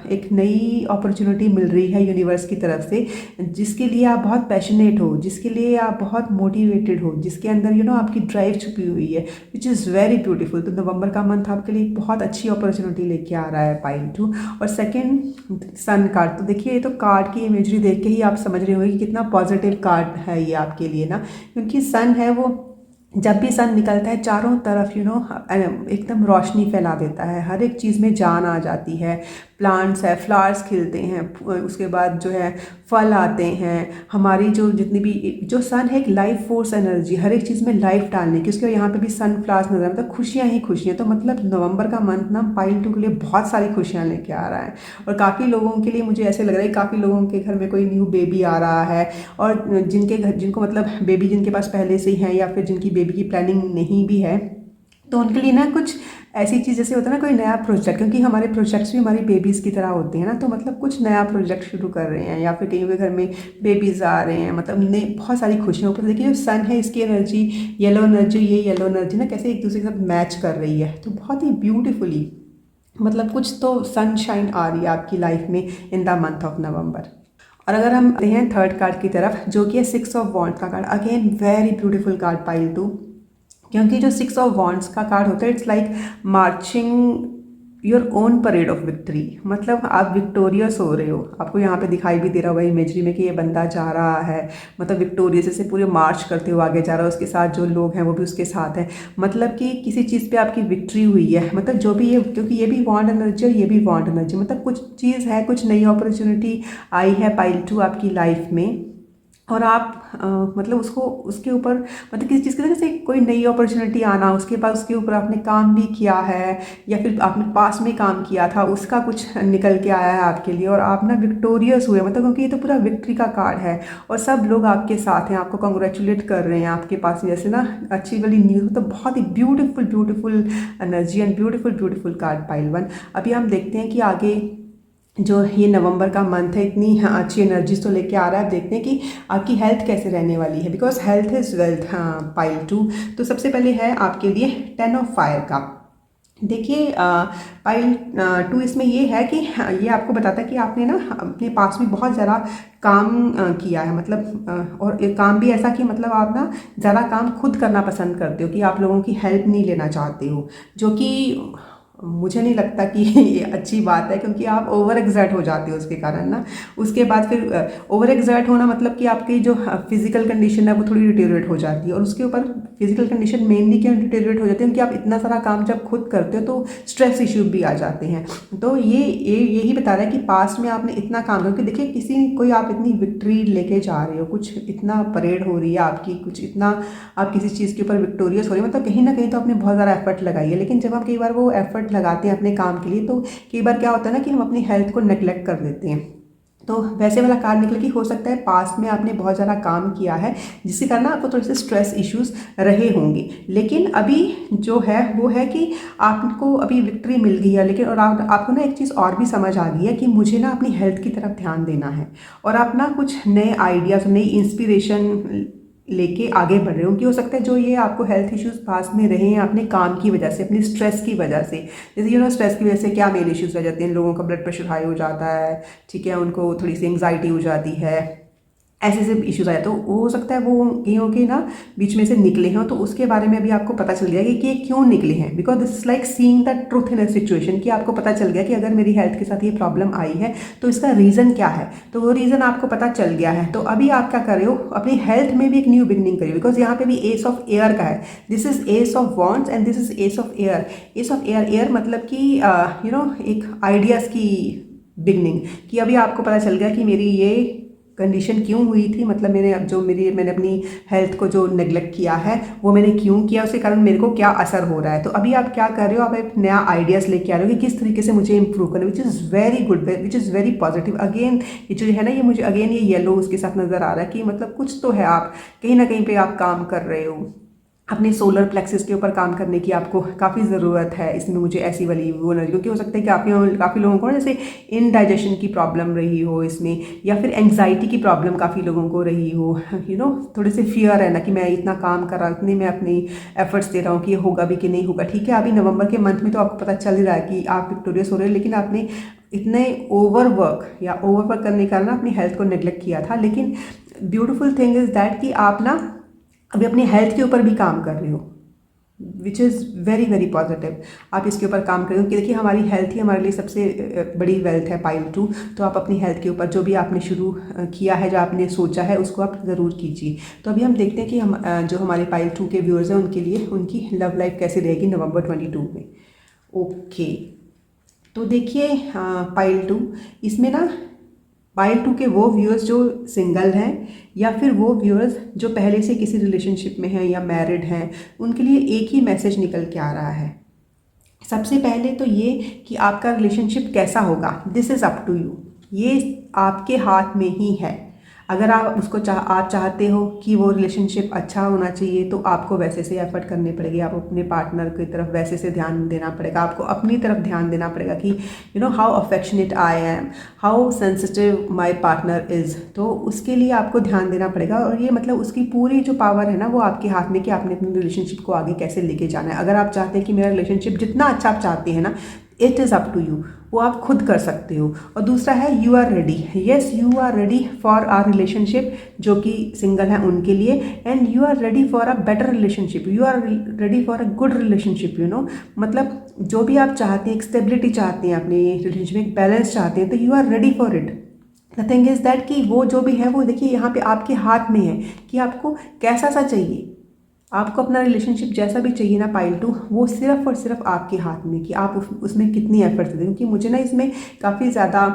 एक नई अपॉर्चुनिटी मिल रही है यूनिवर्स की तरफ से, जिसके लिए आप बहुत पैशनेट हो, जिसके लिए आप बहुत मोटिवेटेड हो, जिसके अंदर आपकी ड्राइव छुपी हुई है, विच इज़ वेरी ब्यूटीफुल। तो नवंबर का मंथ आपके लिए बहुत अच्छी अपॉर्चुनिटी लेके आ रहा है पाइल 2। और सेकेंड सन कार्ड, तो देखिए तो कार्ड की इमेजरी देख के ही आप समझ रहे होंगे कि कितना पॉजिटिव कार्ड है ये आपके लिए ना, क्योंकि सन है वो, जब भी सन निकलता है चारों तरफ एकदम रोशनी फैला देता है। हर एक चीज़ में जान आ जाती है। प्लांट्स है, फ्लावर्स खिलते हैं, उसके बाद जो है फल आते हैं। हमारी जो जितनी भी जो सन है एक लाइफ फोर्स एनर्जी, हर एक चीज़ में लाइफ डालने की, उसके यहाँ पे भी सन फ्लावर्स नजर, मतलब खुशियाँ ही खुशियाँ। तो मतलब नवंबर का मंथ ना पाइल 2 के लिए बहुत सारी खुशियाँ लेके आ रहा है। और काफ़ी लोगों के लिए मुझे ऐसे लग रहा है, काफ़ी लोगों के घर में कोई न्यू बेबी आ रहा है, और जिनके घर, जिनको मतलब बेबी जिनके पास पहले से ही है, या फिर जिनकी बेबी की प्लानिंग नहीं भी है, तो उनके लिए ना कुछ ऐसी चीज़ जैसे होता है ना कोई नया प्रोजेक्ट, क्योंकि हमारे प्रोजेक्ट्स भी हमारी बेबीज़ की तरह होते हैं ना, तो मतलब कुछ नया प्रोजेक्ट शुरू कर रहे हैं, या फिर कहीं के घर में बेबीज़ आ रहे हैं, मतलब नए बहुत सारी खुशियों पर। देखिए जो सन है इसकी एनर्जी, येलो एनर्जी, ये येलो एनर्जी ना कैसे एक दूसरे के साथ मैच कर रही है, तो बहुत ही ब्यूटीफुली मतलब कुछ तो सनशाइन आ रही है आपकी लाइफ में इन द मंथ ऑफ नवंबर। और अगर हम आते हैं थर्ड कार्ड की तरफ, जो कि है 6 ऑफ वॉन्ड्स का card, again very beautiful card pile 2। क्योंकि जो 6 ऑफ वॉन्ड्स का कार्ड होता है, it's like marching your own parade of victory. मतलब आप विक्टोरियस हो रहे हो, आपको यहाँ पे दिखाई भी दे रहा होगा इमेजरी में कि ये बंदा जा रहा है, मतलब विक्टोरियस जैसे पूरे मार्च करते हुए आगे जा रहा है, उसके साथ जो लोग हैं वो भी उसके साथ हैं। मतलब कि किसी चीज़ पे आपकी विक्ट्री हुई है, मतलब जो भी ये, क्योंकि ये भी वॉन्ड एनर्जी और ये भी वॉन्ड एनर्जी, मतलब कुछ चीज़ है, कुछ नई अपॉर्चुनिटी आई है पाइल 2 आपकी लाइफ में, और आप मतलब उसको उसके ऊपर मतलब किसी चीज़ के जैसे कोई नई अपॉर्चुनिटी आना, उसके बाद उसके ऊपर आपने काम भी किया है, या फिर आपने पास में काम किया था, उसका कुछ निकल के आया है आपके लिए, और आप ना विक्टोरियस हुए, मतलब क्योंकि ये तो पूरा विक्ट्री का कार्ड है, और सब लोग आपके साथ हैं, आपको कॉन्ग्रेचुलेट कर रहे हैं आपके पास जैसे ना अच्छी वाली न्यूज़। तो बहुत ही beautiful beautiful energy and beautiful beautiful card pile 1। अभी हम देखते हैं कि आगे जो ये नवंबर का मंथ है इतनी अच्छी एनर्जीज तो लेके आ रहा है। अब देखते हैं कि आपकी हेल्थ कैसे रहने वाली है, बिकॉज हेल्थ इज़ वेल्थ। हाँ पाइल 2, तो सबसे पहले है आपके लिए 10 ऑफ फायर का। देखिए पाइल 2 इसमें ये है कि ये आपको बताता है कि आपने ना अपने पास में बहुत ज़्यादा काम किया है, मतलब और एक काम भी ऐसा कि मतलब आप ना ज़्यादा काम खुद करना पसंद करते हो, कि आप लोगों की हेल्प नहीं लेना चाहते हो, जो कि मुझे नहीं लगता कि ये अच्छी बात है, क्योंकि आप ओवर एक्सर्ट हो जाते हो उसके कारण ना। उसके बाद फिर ओवर एक्सर्ट होना मतलब कि आपकी जो फिजिकल कंडीशन है वो थोड़ी डिटेरियोरेट हो जाती है, और उसके ऊपर फिजिकल कंडीशन मेनली क्यों डिटेरियोरेट हो जाती है, क्योंकि आप इतना सारा काम जब खुद करते हो तो स्ट्रेस इश्यू भी आ जाते हैं। तो ये यही बता रहा है कि पास्ट में आपने इतना काम किया, क्योंकि देखिए किसी कोई आप इतनी विक्ट्री लेके जा रहे हो, कुछ इतना परेड हो रही है आपकी, कुछ इतना आप किसी चीज़ के ऊपर विक्टोरियस हो रही है, मतलब कहीं ना कहीं तो आपने बहुत ज़्यादा एफर्ट लगाई है। लेकिन जब हम कई बार वो एफर्ट लगाते हैं अपने काम के लिए, तो कई बार क्या होता है ना कि हम अपनी हेल्थ को नेग्लेक्ट कर देते हैं। तो वैसे वाला कार्ड निकले कि हो सकता है पास्ट में आपने बहुत ज़्यादा काम किया है, जिसके कारण आपको थोड़े से स्ट्रेस इश्यूज रहे होंगे। लेकिन अभी जो है वो है कि आपको अभी विक्ट्री मिल गई है, लेकिन और आपको ना एक चीज़ और भी समझ आ गई है कि मुझे ना अपनी हेल्थ की तरफ ध्यान देना है, और आप ना कुछ नए आइडियाज़, नई इंस्पिरेशन लेके आगे बढ़ रहे हो। कि हो सकता है जो ये आपको हेल्थ इश्यूज पास में रहे हैं अपने काम की वजह से, अपनी स्ट्रेस की वजह से, जैसे स्ट्रेस की वजह से क्या मेन इश्यूज रह जाते हैं, लोगों का ब्लड प्रेशर हाई हो जाता है, ठीक है, उनको थोड़ी सी एंग्जाइटी हो जाती है, ऐसे ऐसे इश्यूज आए, तो वो हो सकता है वो कहीं के ना बीच में से निकले हों, तो उसके बारे में भी आपको पता चल गया कि ये क्यों निकले हैं। Because this is like seeing the truth in a situation, कि आपको पता चल गया कि अगर मेरी हेल्थ के साथ ये प्रॉब्लम आई है तो इसका रीज़न क्या है, तो वो रीज़न आपको पता चल गया है। तो अभी आप क्या कर रहे हो, अपनी हेल्थ में भी एक न्यू बिगनिंग करिए, बिकॉज यहाँ पे भी एस ऑफ एयर का है। This is S of wands and this is S of air. S of air, air मतलब कि एक आइडियाज़ की बिगनिंग, कि अभी आपको पता चल गया कि मेरी ये कंडीशन क्यों हुई थी, मतलब मैंने अपनी हेल्थ को जो नेग्लेक्ट किया है वो मैंने क्यों किया, उसके कारण मेरे को क्या असर हो रहा है। तो अभी आप क्या कर रहे हो, आप एक नया आइडियाज़ लेके आ रहे हो कि किस तरीके से मुझे इंप्रूव करना, विच is very good, which is very positive. Again ये जो है ना, ये मुझे अगेन ये येलो उसके साथ नज़र आ रहा है कि मतलब कुछ तो है, आप कहीं ना कहीं पे आप काम कर रहे हो। अपने सोलर प्लेक्सिस के ऊपर काम करने की आपको काफ़ी ज़रूरत है इसमें, मुझे ऐसी वाली वो नहीं, क्योंकि हो सकता है कि काफ़ी लोगों को जैसे इनडाइजेशन की प्रॉब्लम रही हो इसमें, या फिर एंग्जाइटी की प्रॉब्लम काफ़ी लोगों को रही हो, थोड़े से फियर है ना कि मैं इतना काम कर रहा हूँ, इतने मैं अपनी एफर्ट्स दे रहा हूँ कि ये होगा भी कि नहीं होगा। ठीक है, अभी नवंबर के मंथ में तो आपको पता चल ही रहा है कि आप विक्टोरियस हो रहे हो, लेकिन आपने इतने ओवरवर्क करने का ना अपनी हेल्थ को नेग्लेक्ट किया था। लेकिन ब्यूटीफुल थिंग इज़ दैट कि आप ना अभी अपनी हेल्थ के ऊपर भी काम कर रहे हो, विच इज़ वेरी वेरी पॉजिटिव। आप इसके ऊपर काम करें कि देखिए हमारी हेल्थ ही हमारे लिए सबसे बड़ी वेल्थ है पाइल 2। तो आप अपनी हेल्थ के ऊपर जो भी आपने शुरू किया है, जो आपने सोचा है, उसको आप ज़रूर कीजिए। तो अभी हम देखते हैं कि हम जो हमारे पाइल 2 के व्यूअर्स हैं उनके लिए उनकी लव लाइफ कैसे रहेगी नवंबर 22 में। ओके, तो देखिए पाइल 2 इसमें ना, पाइल 2 के वो व्यूअर्स जो सिंगल हैं या फिर वो व्यूअर्स जो पहले से किसी रिलेशनशिप में हैं या मैरिड हैं, उनके लिए एक ही मैसेज निकल के आ रहा है। सबसे पहले तो ये कि आपका रिलेशनशिप कैसा होगा, this is up to you, ये आपके हाथ में ही है। अगर आप आप चाहते हो कि वो रिलेशनशिप अच्छा होना चाहिए, तो आपको वैसे से एफर्ट करने पड़ेगी, आप अपने पार्टनर की तरफ वैसे से ध्यान देना पड़ेगा, आपको अपनी तरफ ध्यान देना पड़ेगा कि how affectionate I am, how sensitive my partner is. तो उसके लिए आपको ध्यान देना पड़ेगा, और ये मतलब उसकी पूरी जो पावर है ना वो आपके हाथ में कि आपने अपने रिलेशनशिप को आगे कैसे लेके जाना है। अगर आप चाहते हैं कि मेरा रिलेशनशिप जितना अच्छा आप चाहते हैं ना, it is up to you, वो आप खुद कर सकते हो। और दूसरा है you are ready, yes you are ready for are relationship, जो कि सिंगल हैं उनके लिए, and you are ready for a better relationship, you are ready for a good relationship. मतलब जो भी आप चाहते हैं, एक स्टेबिलिटी चाहते हैं अपने रिलेशनशिप में, एक बैलेंस चाहते हैं, तो you are ready for it. The thing is that कि वो जो भी है वो देखिए यहाँ पे आपके हाथ में है कि आपको कैसा सा चाहिए। आपको अपना रिलेशनशिप जैसा भी चाहिए ना पाइल 2, वो सिर्फ और सिर्फ आपके हाथ में कि आप उसमें कितनी एफर्ट्स दें। क्योंकि मुझे ना इसमें काफ़ी ज़्यादा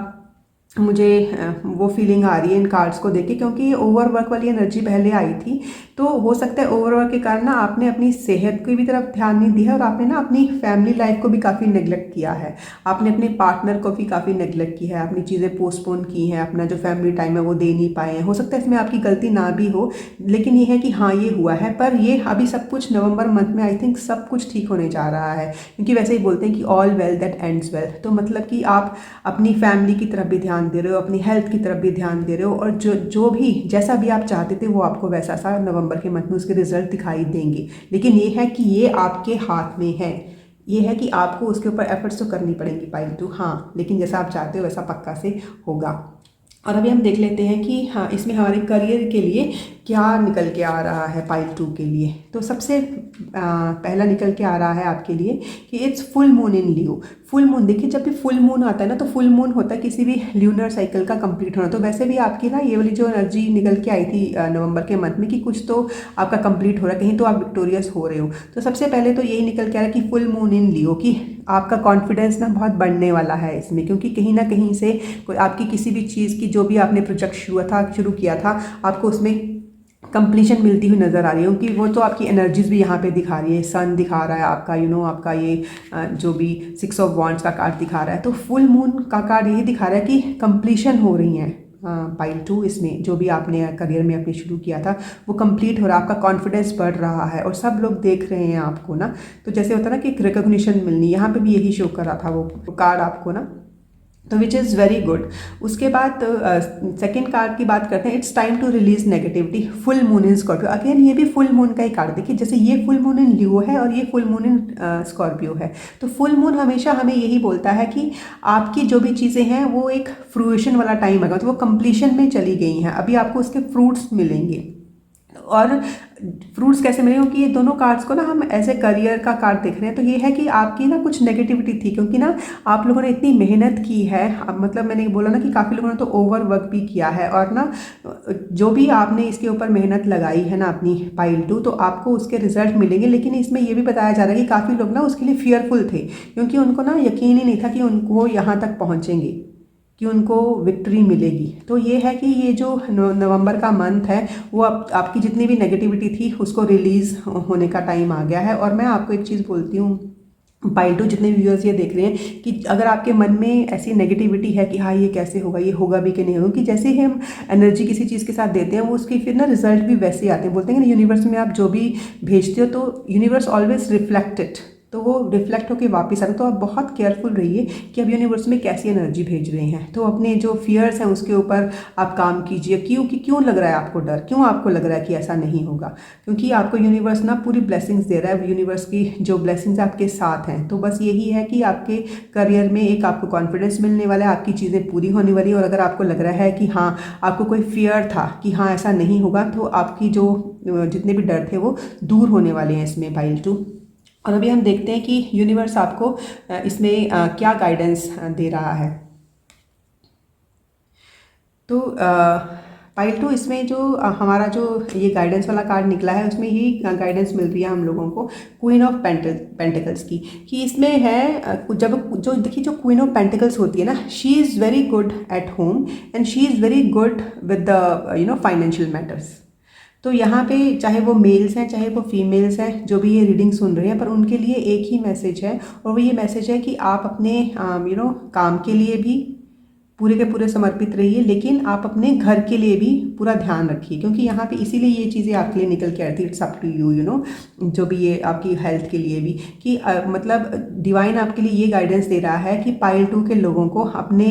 वो फीलिंग आ रही है इन कार्ड्स को देख के, क्योंकि ये ओवरवर्क वाली एनर्जी पहले आई थी। तो हो सकता है ओवरवर्क के कारण ना आपने अपनी सेहत की भी तरफ ध्यान नहीं दिया, और आपने ना अपनी फैमिली लाइफ को भी काफ़ी नेग्लेक्ट किया है, आपने अपने पार्टनर को भी काफ़ी नेग्लेक्ट किया है, अपनी चीज़ें पोस्टपोन की हैं, अपना जो फैमिली टाइम है वो दे नहीं पाए हैं। हो सकता है इसमें आपकी गलती ना भी हो, लेकिन ये है कि हाँ ये हुआ है। पर ये अभी सब कुछ नवंबर मंथ में आई थिंक सब कुछ ठीक होने जा रहा है, क्योंकि वैसे ही बोलते हैं कि all well that ends well. तो मतलब कि आप अपनी फैमिली की तरफ भी ध्यान दे रहे हो, अपनी हेल्थ की तरफ भी ध्यान दे रहे हो, और जो भी जैसा भी आप चाहते थे वो आपको वैसा सा नवंबर के मंथ में उसके रिजल्ट दिखाई देंगे। लेकिन ये है कि ये आपके हाथ में है, ये है कि आपको उसके ऊपर एफर्ट्स तो करनी पड़ेंगी पाइल 2, हाँ, लेकिन जैसा आप चाहते हो वैसा पक्का से होगा। और अभी हम देख लेते हैं कि हाँ इसमें हमारे करियर के लिए क्या निकल के आ रहा है पाइल 2 के लिए। तो सबसे पहला निकल के आ रहा है आपके लिए कि it's full moon in Leo. Full moon, देखिए जब भी फुल मून आता है ना, तो फुल मून होता है किसी भी ल्यूनर साइकिल का कंप्लीट होना। तो वैसे भी आपकी ना ये वाली जो एनर्जी निकल के आई थी नवंबर के मंथ में कि कुछ तो आपका कंप्लीट हो रहा है, कहीं तो आप विक्टोरियस हो रहे हो। तो सबसे पहले तो यही निकल के आ रहा है कि फुल मून इन लियो, कि आपका कॉन्फिडेंस ना बहुत बढ़ने वाला है इसमें, क्योंकि कहीं ना कहीं से कोई आपकी किसी भी चीज़ की जो भी आपने प्रोजेक्ट शुरू किया था, आपको उसमें कंप्लीशन मिलती हुई नज़र आ रही है। क्योंकि वो तो आपकी एनर्जीज भी यहाँ पे दिखा रही है, सन दिखा रहा है आपका, आपका ये जो भी 6 ऑफ वॉन्ड्स का कार्ड दिखा रहा है। तो फुल मून का कार्ड यही दिखा रहा है कि कंप्लीशन हो रही है पाइल 2, इसमें जो भी आपने करियर में अपने शुरू किया था वो कंप्लीट हो रहा है, आपका कॉन्फिडेंस बढ़ रहा है, और सब लोग देख रहे हैं आपको ना। तो जैसे होता है ना कि एक रिकॉग्निशन मिलनी, यहाँ पे भी यही शो कर रहा था वो कार्ड आपको ना, तो विच इज़ वेरी गुड। उसके बाद सेकेंड कार्ड की बात करते हैं, it's time to release negativity, full moon in Scorpio. Again ये भी फुल मून का ही कार्ड, देखिए जैसे ये फुल मून इन लियो है और ये फुल मून इन स्कॉर्पियो है। तो फुल मून हमेशा हमें यही बोलता है कि आपकी जो भी चीज़ें हैं वो एक फ्रूएशन वाला टाइम आएगा, तो वो कंप्लीशन में चली गई हैं, अभी आपको उसके फ्रूट्स मिलेंगे। और फ्रूट्स कैसे मिले, क्योंकि ये दोनों कार्ड्स को ना हम ऐसे करियर का कार्ड देख रहे हैं। तो ये है कि आपकी ना कुछ नेगेटिविटी थी, क्योंकि ना आप लोगों ने इतनी मेहनत की है, मतलब मैंने बोला ना कि काफ़ी लोगों ने तो ओवर वर्क भी किया है, और ना जो भी आपने इसके ऊपर मेहनत लगाई है ना अपनी पाइल 2, तो आपको उसके रिजल्ट मिलेंगे। लेकिन इसमें ये भी बताया जा रहा है कि काफ़ी लोग ना उसके लिए फियरफुल थे, क्योंकि उनको ना यकीन ही नहीं था कि उनको यहाँ तक पहुँचेंगे। कि उनको विक्ट्री मिलेगी। तो ये है कि ये जो नवंबर का मंथ है वो आपकी जितनी भी नेगेटिविटी थी उसको रिलीज़ होने का टाइम आ गया है। और मैं आपको एक चीज़ बोलती हूँ, पाइल टू जितने व्यूअर्स ये देख रहे हैं, कि अगर आपके मन में ऐसी नेगेटिविटी है कि हाँ ये कैसे होगा, ये होगा भी कि नहीं होगा, कि जैसे ही हम एनर्जी किसी चीज़ के साथ देते हैं वो उसकी फिर ना रिजल्ट भी वैसे ही आते हैं। बोलते हैं कि यूनिवर्स में आप जो भी भेजते हो तो यूनिवर्स ऑलवेज रिफ्लेक्टेड, तो वो रिफ्लेक्ट होकर वापस आता है। तो आप बहुत केयरफुल रहिए कि अब यूनिवर्स में कैसी एनर्जी भेज रहे हैं। तो अपने जो फियर्स हैं उसके ऊपर आप काम कीजिए। क्यों लग रहा है आपको डर, क्यों आपको लग रहा है कि ऐसा नहीं होगा, क्योंकि आपको यूनिवर्स ना पूरी ब्लेसिंग्स दे रहा है। यूनिवर्स की जो ब्लेसिंग्स आपके साथ हैं, तो बस यही है कि आपके करियर में एक आपको कॉन्फिडेंस मिलने वाला है, आपकी चीज़ें पूरी होने वाली है। और अगर आपको लग रहा है कि हाँ आपको कोई फियर था कि हाँ ऐसा नहीं होगा, तो आपकी जो जितने भी डर थे वो दूर होने वाले हैं इसमें पाइल टू। और अभी हम देखते हैं कि यूनिवर्स आपको इसमें क्या गाइडेंस दे रहा है। तो पाइल टू इसमें जो हमारा जो ये गाइडेंस वाला कार्ड निकला है उसमें ही गाइडेंस मिल रही है हम लोगों को क्वीन ऑफ पेंटिकल्स की, कि इसमें है जब जो देखिए जो क्वीन ऑफ पेंटिकल्स होती है ना, she is very good at home and she is very good with the financial matters. तो यहाँ पे चाहे वो मेल्स हैं चाहे वो फीमेल्स हैं जो भी ये रीडिंग सुन रहे हैं, पर उनके लिए एक ही मैसेज है, और वो ये मैसेज है कि आप अपने काम के लिए भी पूरे के पूरे समर्पित रहिए, लेकिन आप अपने घर के लिए भी पूरा ध्यान रखिए, क्योंकि यहाँ पे इसीलिए ये चीज़ें आपके लिए निकल के आती है। इट्स अप टू यू, जो भी ये आपकी हेल्थ के लिए भी, कि मतलब डिवाइन आपके लिए ये गाइडेंस दे रहा है कि पाइल टू के लोगों को अपने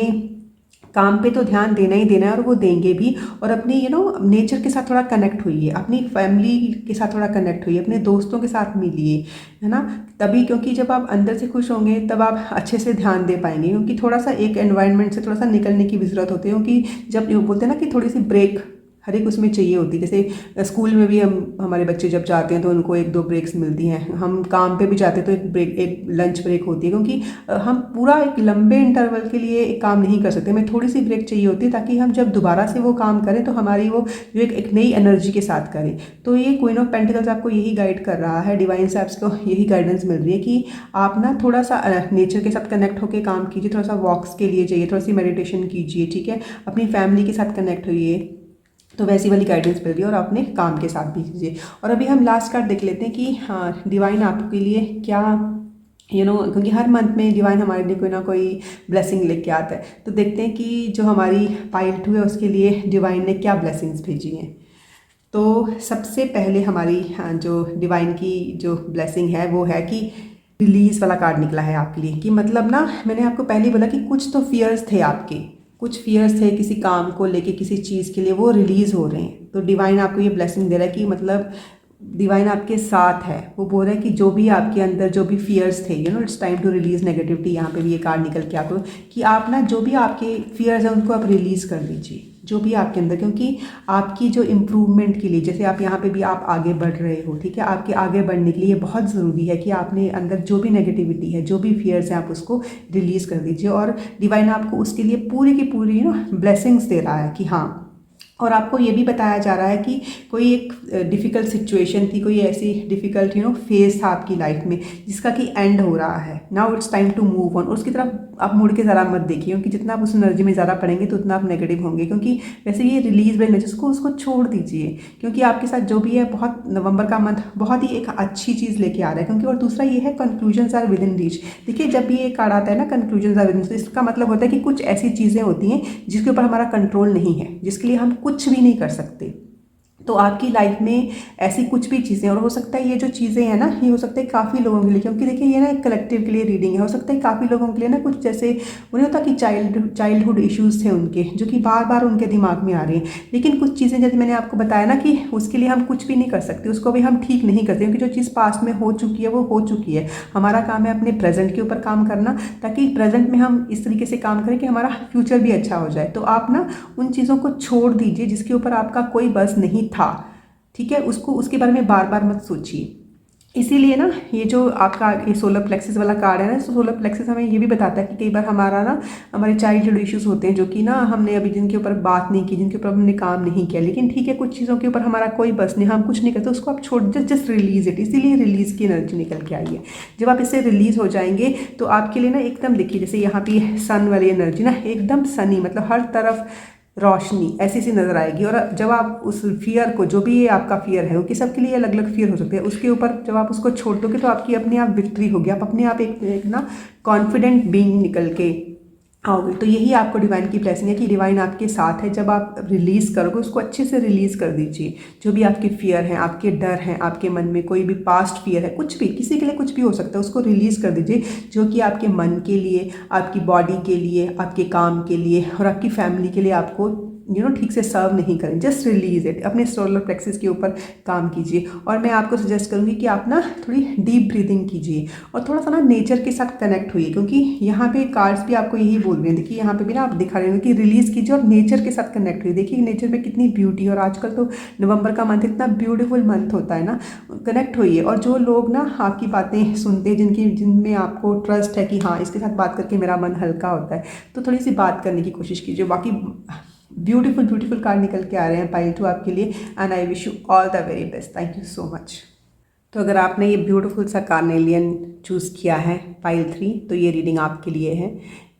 काम पे तो ध्यान देना ही देना है, और वो देंगे भी। और अपनी नेचर के साथ थोड़ा कनेक्ट होइए, अपनी फैमिली के साथ थोड़ा कनेक्ट होइए, अपने दोस्तों के साथ मिलिए, है ना। तभी, क्योंकि जब आप अंदर से खुश होंगे तब आप अच्छे से ध्यान दे पाएंगे। क्योंकि थोड़ा सा एक एनवायरनमेंट से थोड़ा सा निकलने की भी ज़रूरत होती है, क्योंकि जब बोलते हैं ना कि थोड़ी सी ब्रेक हर एक उसमें चाहिए होती है। जैसे स्कूल में भी हम हमारे बच्चे जब जाते हैं तो उनको 1-2 ब्रेक्स मिलती हैं, हम काम पे भी जाते हैं तो एक लंच ब्रेक होती है, क्योंकि हम पूरा एक लंबे इंटरवल के लिए एक काम नहीं कर सकते, हमें थोड़ी सी ब्रेक चाहिए होती है, ताकि हम जब दोबारा से वो काम करें तो हमारी वो जो एक नई एनर्जी के साथ करें। तो ये क्वीन ऑफ पेंटिकल्स आपको यही गाइड कर रहा है, डिवाइन से आपको यही गाइडेंस मिल रही है कि आप ना थोड़ा सा नेचर के साथ कनेक्ट होकर काम कीजिए, थोड़ा सा वॉक्स के लिए जाइए, थोड़ा सी मेडिटेशन कीजिए, ठीक है, अपनी फैमिली के साथ कनेक्ट होइए। तो वैसी वाली गाइडेंस मिल रही है, और अपने काम के साथ भी कीजिए। और अभी हम लास्ट कार्ड देख लेते हैं कि हाँ डिवाइन आपके लिए क्या क्योंकि हर मंथ में डिवाइन हमारे लिए कोई ना कोई ब्लेसिंग लेके आता है। तो देखते हैं कि जो हमारी पाइल टू है उसके लिए डिवाइन ने क्या ब्लेसिंग्स भेजी हैं। तो सबसे पहले हमारी जो डिवाइन की जो ब्लेसिंग है वो है कि रिलीज़ वाला कार्ड निकला है आपके लिए, कि मतलब ना मैंने आपको पहले बोला कि कुछ तो फियर्स थे आपके, कुछ फियर्स थे किसी काम को लेके, किसी चीज़ के लिए, वो रिलीज़ हो रहे हैं। तो डिवाइन आपको ये ब्लेसिंग दे रहा है कि मतलब डिवाइन आपके साथ है। वो बोल रहा है कि जो भी आपके अंदर जो भी फियर्स थे, it's time to release negativity. यहाँ पे भी ये कार्ड निकल के आपको कि आप ना जो भी आपके फियर्स हैं उनको आप रिलीज़ कर दीजिए, जो भी आपके अंदर, क्योंकि आपकी जो इम्प्रूवमेंट के लिए, जैसे आप यहाँ पे भी आप आगे बढ़ रहे हो, ठीक है, आपके आगे बढ़ने के लिए बहुत ज़रूरी है कि आपने अंदर जो भी नेगेटिविटी है, जो भी फियर्स हैं, आप उसको रिलीज़ कर दीजिए। और डिवाइन आपको उसके लिए पूरी की पूरी ब्लेसिंग्स दे रहा है कि हाँ। और आपको ये भी बताया जा रहा है कि कोई एक डिफ़िकल्ट सिचुएशन थी, कोई ऐसी डिफ़िकल्ट फेज़ था आपकी लाइफ में जिसका कि एंड हो रहा है। Now it's time to move on. उसकी तरफ आप मुड़ के ज़रा मत देखिए, क्योंकि जितना आप उस एनर्जी में ज़्यादा पड़ेंगे तो उतना आप नेगेटिव होंगे। क्योंकि वैसे ये रिलीज वाली एनर्जी उसको छोड़ दीजिए, क्योंकि आपके साथ जो भी है, बहुत नवंबर का मंथ बहुत ही एक अच्छी चीज़ लेके आ रहा है। क्योंकि और दूसरा ये है conclusions are within reach. देखिए जब भी ये कार्ड आता है ना कंक्लूजन्स आर विद इन, तो इसका मतलब होता है कि कुछ ऐसी चीज़ें होती हैं जिसके ऊपर हमारा कंट्रोल नहीं है, जिसके लिए हम कुछ भी नहीं कर सकते। तो आपकी लाइफ में ऐसी कुछ भी चीज़ें, और हो सकता है ये जो चीज़ें हैं ना, ये हो सकता है काफ़ी लोगों के लिए, क्योंकि देखिए ये ना एक कलेक्टिव के लिए रीडिंग है। हो सकता है काफ़ी लोगों के लिए ना कुछ जैसे उन्हें होता कि चाइल्डहुड इश्यूज़ थे उनके, जो कि बार बार उनके दिमाग में आ रहे हैं। लेकिन कुछ चीज़ें जैसे मैंने आपको बताया ना कि उसके लिए हम कुछ भी नहीं कर सकते, उसको भी हम ठीक नहीं करते, क्योंकि जो चीज़ पास्ट में हो चुकी है वो हो चुकी है। हमारा काम है अपने प्रेजेंट के ऊपर काम करना, ताकि प्रेजेंट में हम इस तरीके से काम करें कि हमारा फ्यूचर भी अच्छा हो जाए। तो आप ना उन चीज़ों को छोड़ दीजिए जिसके ऊपर आपका कोई बस नहीं था, ठीक है, उसके बारे में बार बार मत सोचिए। इसीलिए ना ये जो आपका ये सोलर प्लेक्सिस वाला कार्ड है ना, सोलर प्लेक्सिस हमें ये भी बताता है कि कई बार हमारा ना हमारे चाइल्डहुड इश्यूज़ होते हैं जो कि ना हमने अभी जिनके ऊपर बात नहीं की, जिनके ऊपर हमने काम नहीं किया, लेकिन ठीक है कुछ चीज़ों के ऊपर हमारा कोई बस नहीं, हम कुछ नहीं करते, उसको आप छोड़ जस्ट रिलीज इट। इसीलिए रिलीज़ की एनर्जी निकल के आई है। जब आप इससे रिलीज़ हो जाएंगे तो आपके लिए ना एकदम देखिए, जैसे यहाँ पे सन वाली एनर्जी ना एकदम सनी, मतलब हर तरफ रोशनी ऐसी सी नज़र आएगी। और जब आप उस फियर को, जो भी ये आपका फियर है, क्योंकि सबके लिए अलग अलग फियर हो सकते हैं, उसके ऊपर जब आप उसको छोड़ दोगे तो आपकी अपने आप विक्ट्री होगी। आप अपने आप एक ना कॉन्फिडेंट बीइंग निकल के आओगे। तो यही आपको डिवाइन की ब्लेसिंग है कि डिवाइन आपके साथ है। जब आप रिलीज़ करोगे, उसको अच्छे से रिलीज़ कर दीजिए। जो भी आपके फियर हैं, आपके डर हैं, आपके मन में कोई भी पास्ट फियर है, कुछ भी, किसी के लिए कुछ भी हो सकता है, उसको रिलीज़ कर दीजिए। जो कि आपके मन के लिए, आपकी बॉडी के लिए, आपके काम के लिए और आपकी फैमिली के लिए आपको ठीक से सर्व नहीं करें। Just release it. अपने सोलर प्लेक्सिस के ऊपर काम कीजिए। और मैं आपको सजेस्ट करूँगी कि आप ना थोड़ी डीप ब्रीदिंग कीजिए और थोड़ा सा ना नेचर के साथ कनेक्ट हुई, क्योंकि यहाँ पे कार्ड्स भी आपको यही बोल रहे हैं। देखिए यहाँ पे भी ना आप दिखा रहे हैं कि रिलीज़ कीजिए और नेचर के साथ कनेक्ट हुई। देखिए नेचर में कितनी ब्यूटी, और आजकल तो नवंबर का मंथ इतना ब्यूटीफुल मंथ होता है ना। कनेक्ट होइए। और जो लोग ना आपकी बातें सुनते हैं, जिनमें आपको ट्रस्ट है कि हाँ इसके साथ बात करके मेरा मन हल्का होता है, तो थोड़ी सी बात करने की कोशिश कीजिए। बाकी ब्यूटीफुल ब्यूटीफुल कार्ड निकल के आ रहे हैं पाइल 2 आपके लिए। And I wish you all the very best. Thank you so much. तो अगर आपने ये ब्यूटीफुल सा कार्नेलियन चूज़ किया है पाइल 3, तो ये रीडिंग आपके लिए है।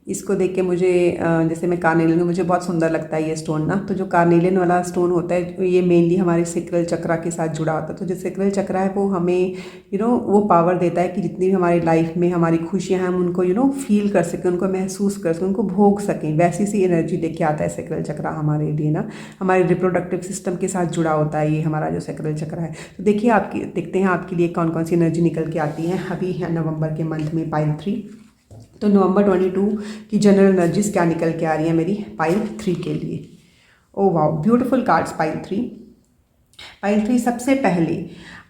इसको देख के मुझे जैसे मैं कार्नेलियन, मुझे बहुत सुंदर लगता है ये स्टोन ना। तो जो कार्नेलियन वाला स्टोन होता है ये मेनली हमारे सेक्रल चक्रा के साथ जुड़ा होता है। तो जो सेक्रल चक्रा है वो हमें वो पावर देता है कि जितनी भी हमारी लाइफ में हमारी खुशियाँ हैं हम उनको फील कर सकें, उनको महसूस कर सकें, उनको भोग सकें। वैसी सी एनर्जी लेके आता है सेक्रल चक्रा हमारे लिए ना। हमारे रिप्रोडक्टिव सिस्टम के साथ जुड़ा होता है ये हमारा जो सेक्रल चक्रा है। तो देखिए देखते हैं आपके लिए कौन कौन सी एनर्जी निकल के आती है अभी नवंबर के मंथ में पाइल 3। तो नवंबर 22 की जनरल एनर्जीज क्या निकल के आ रही है मेरी पाइल 3 के लिए। Oh wow, beautiful cards pile 3। Pile 3 सबसे पहले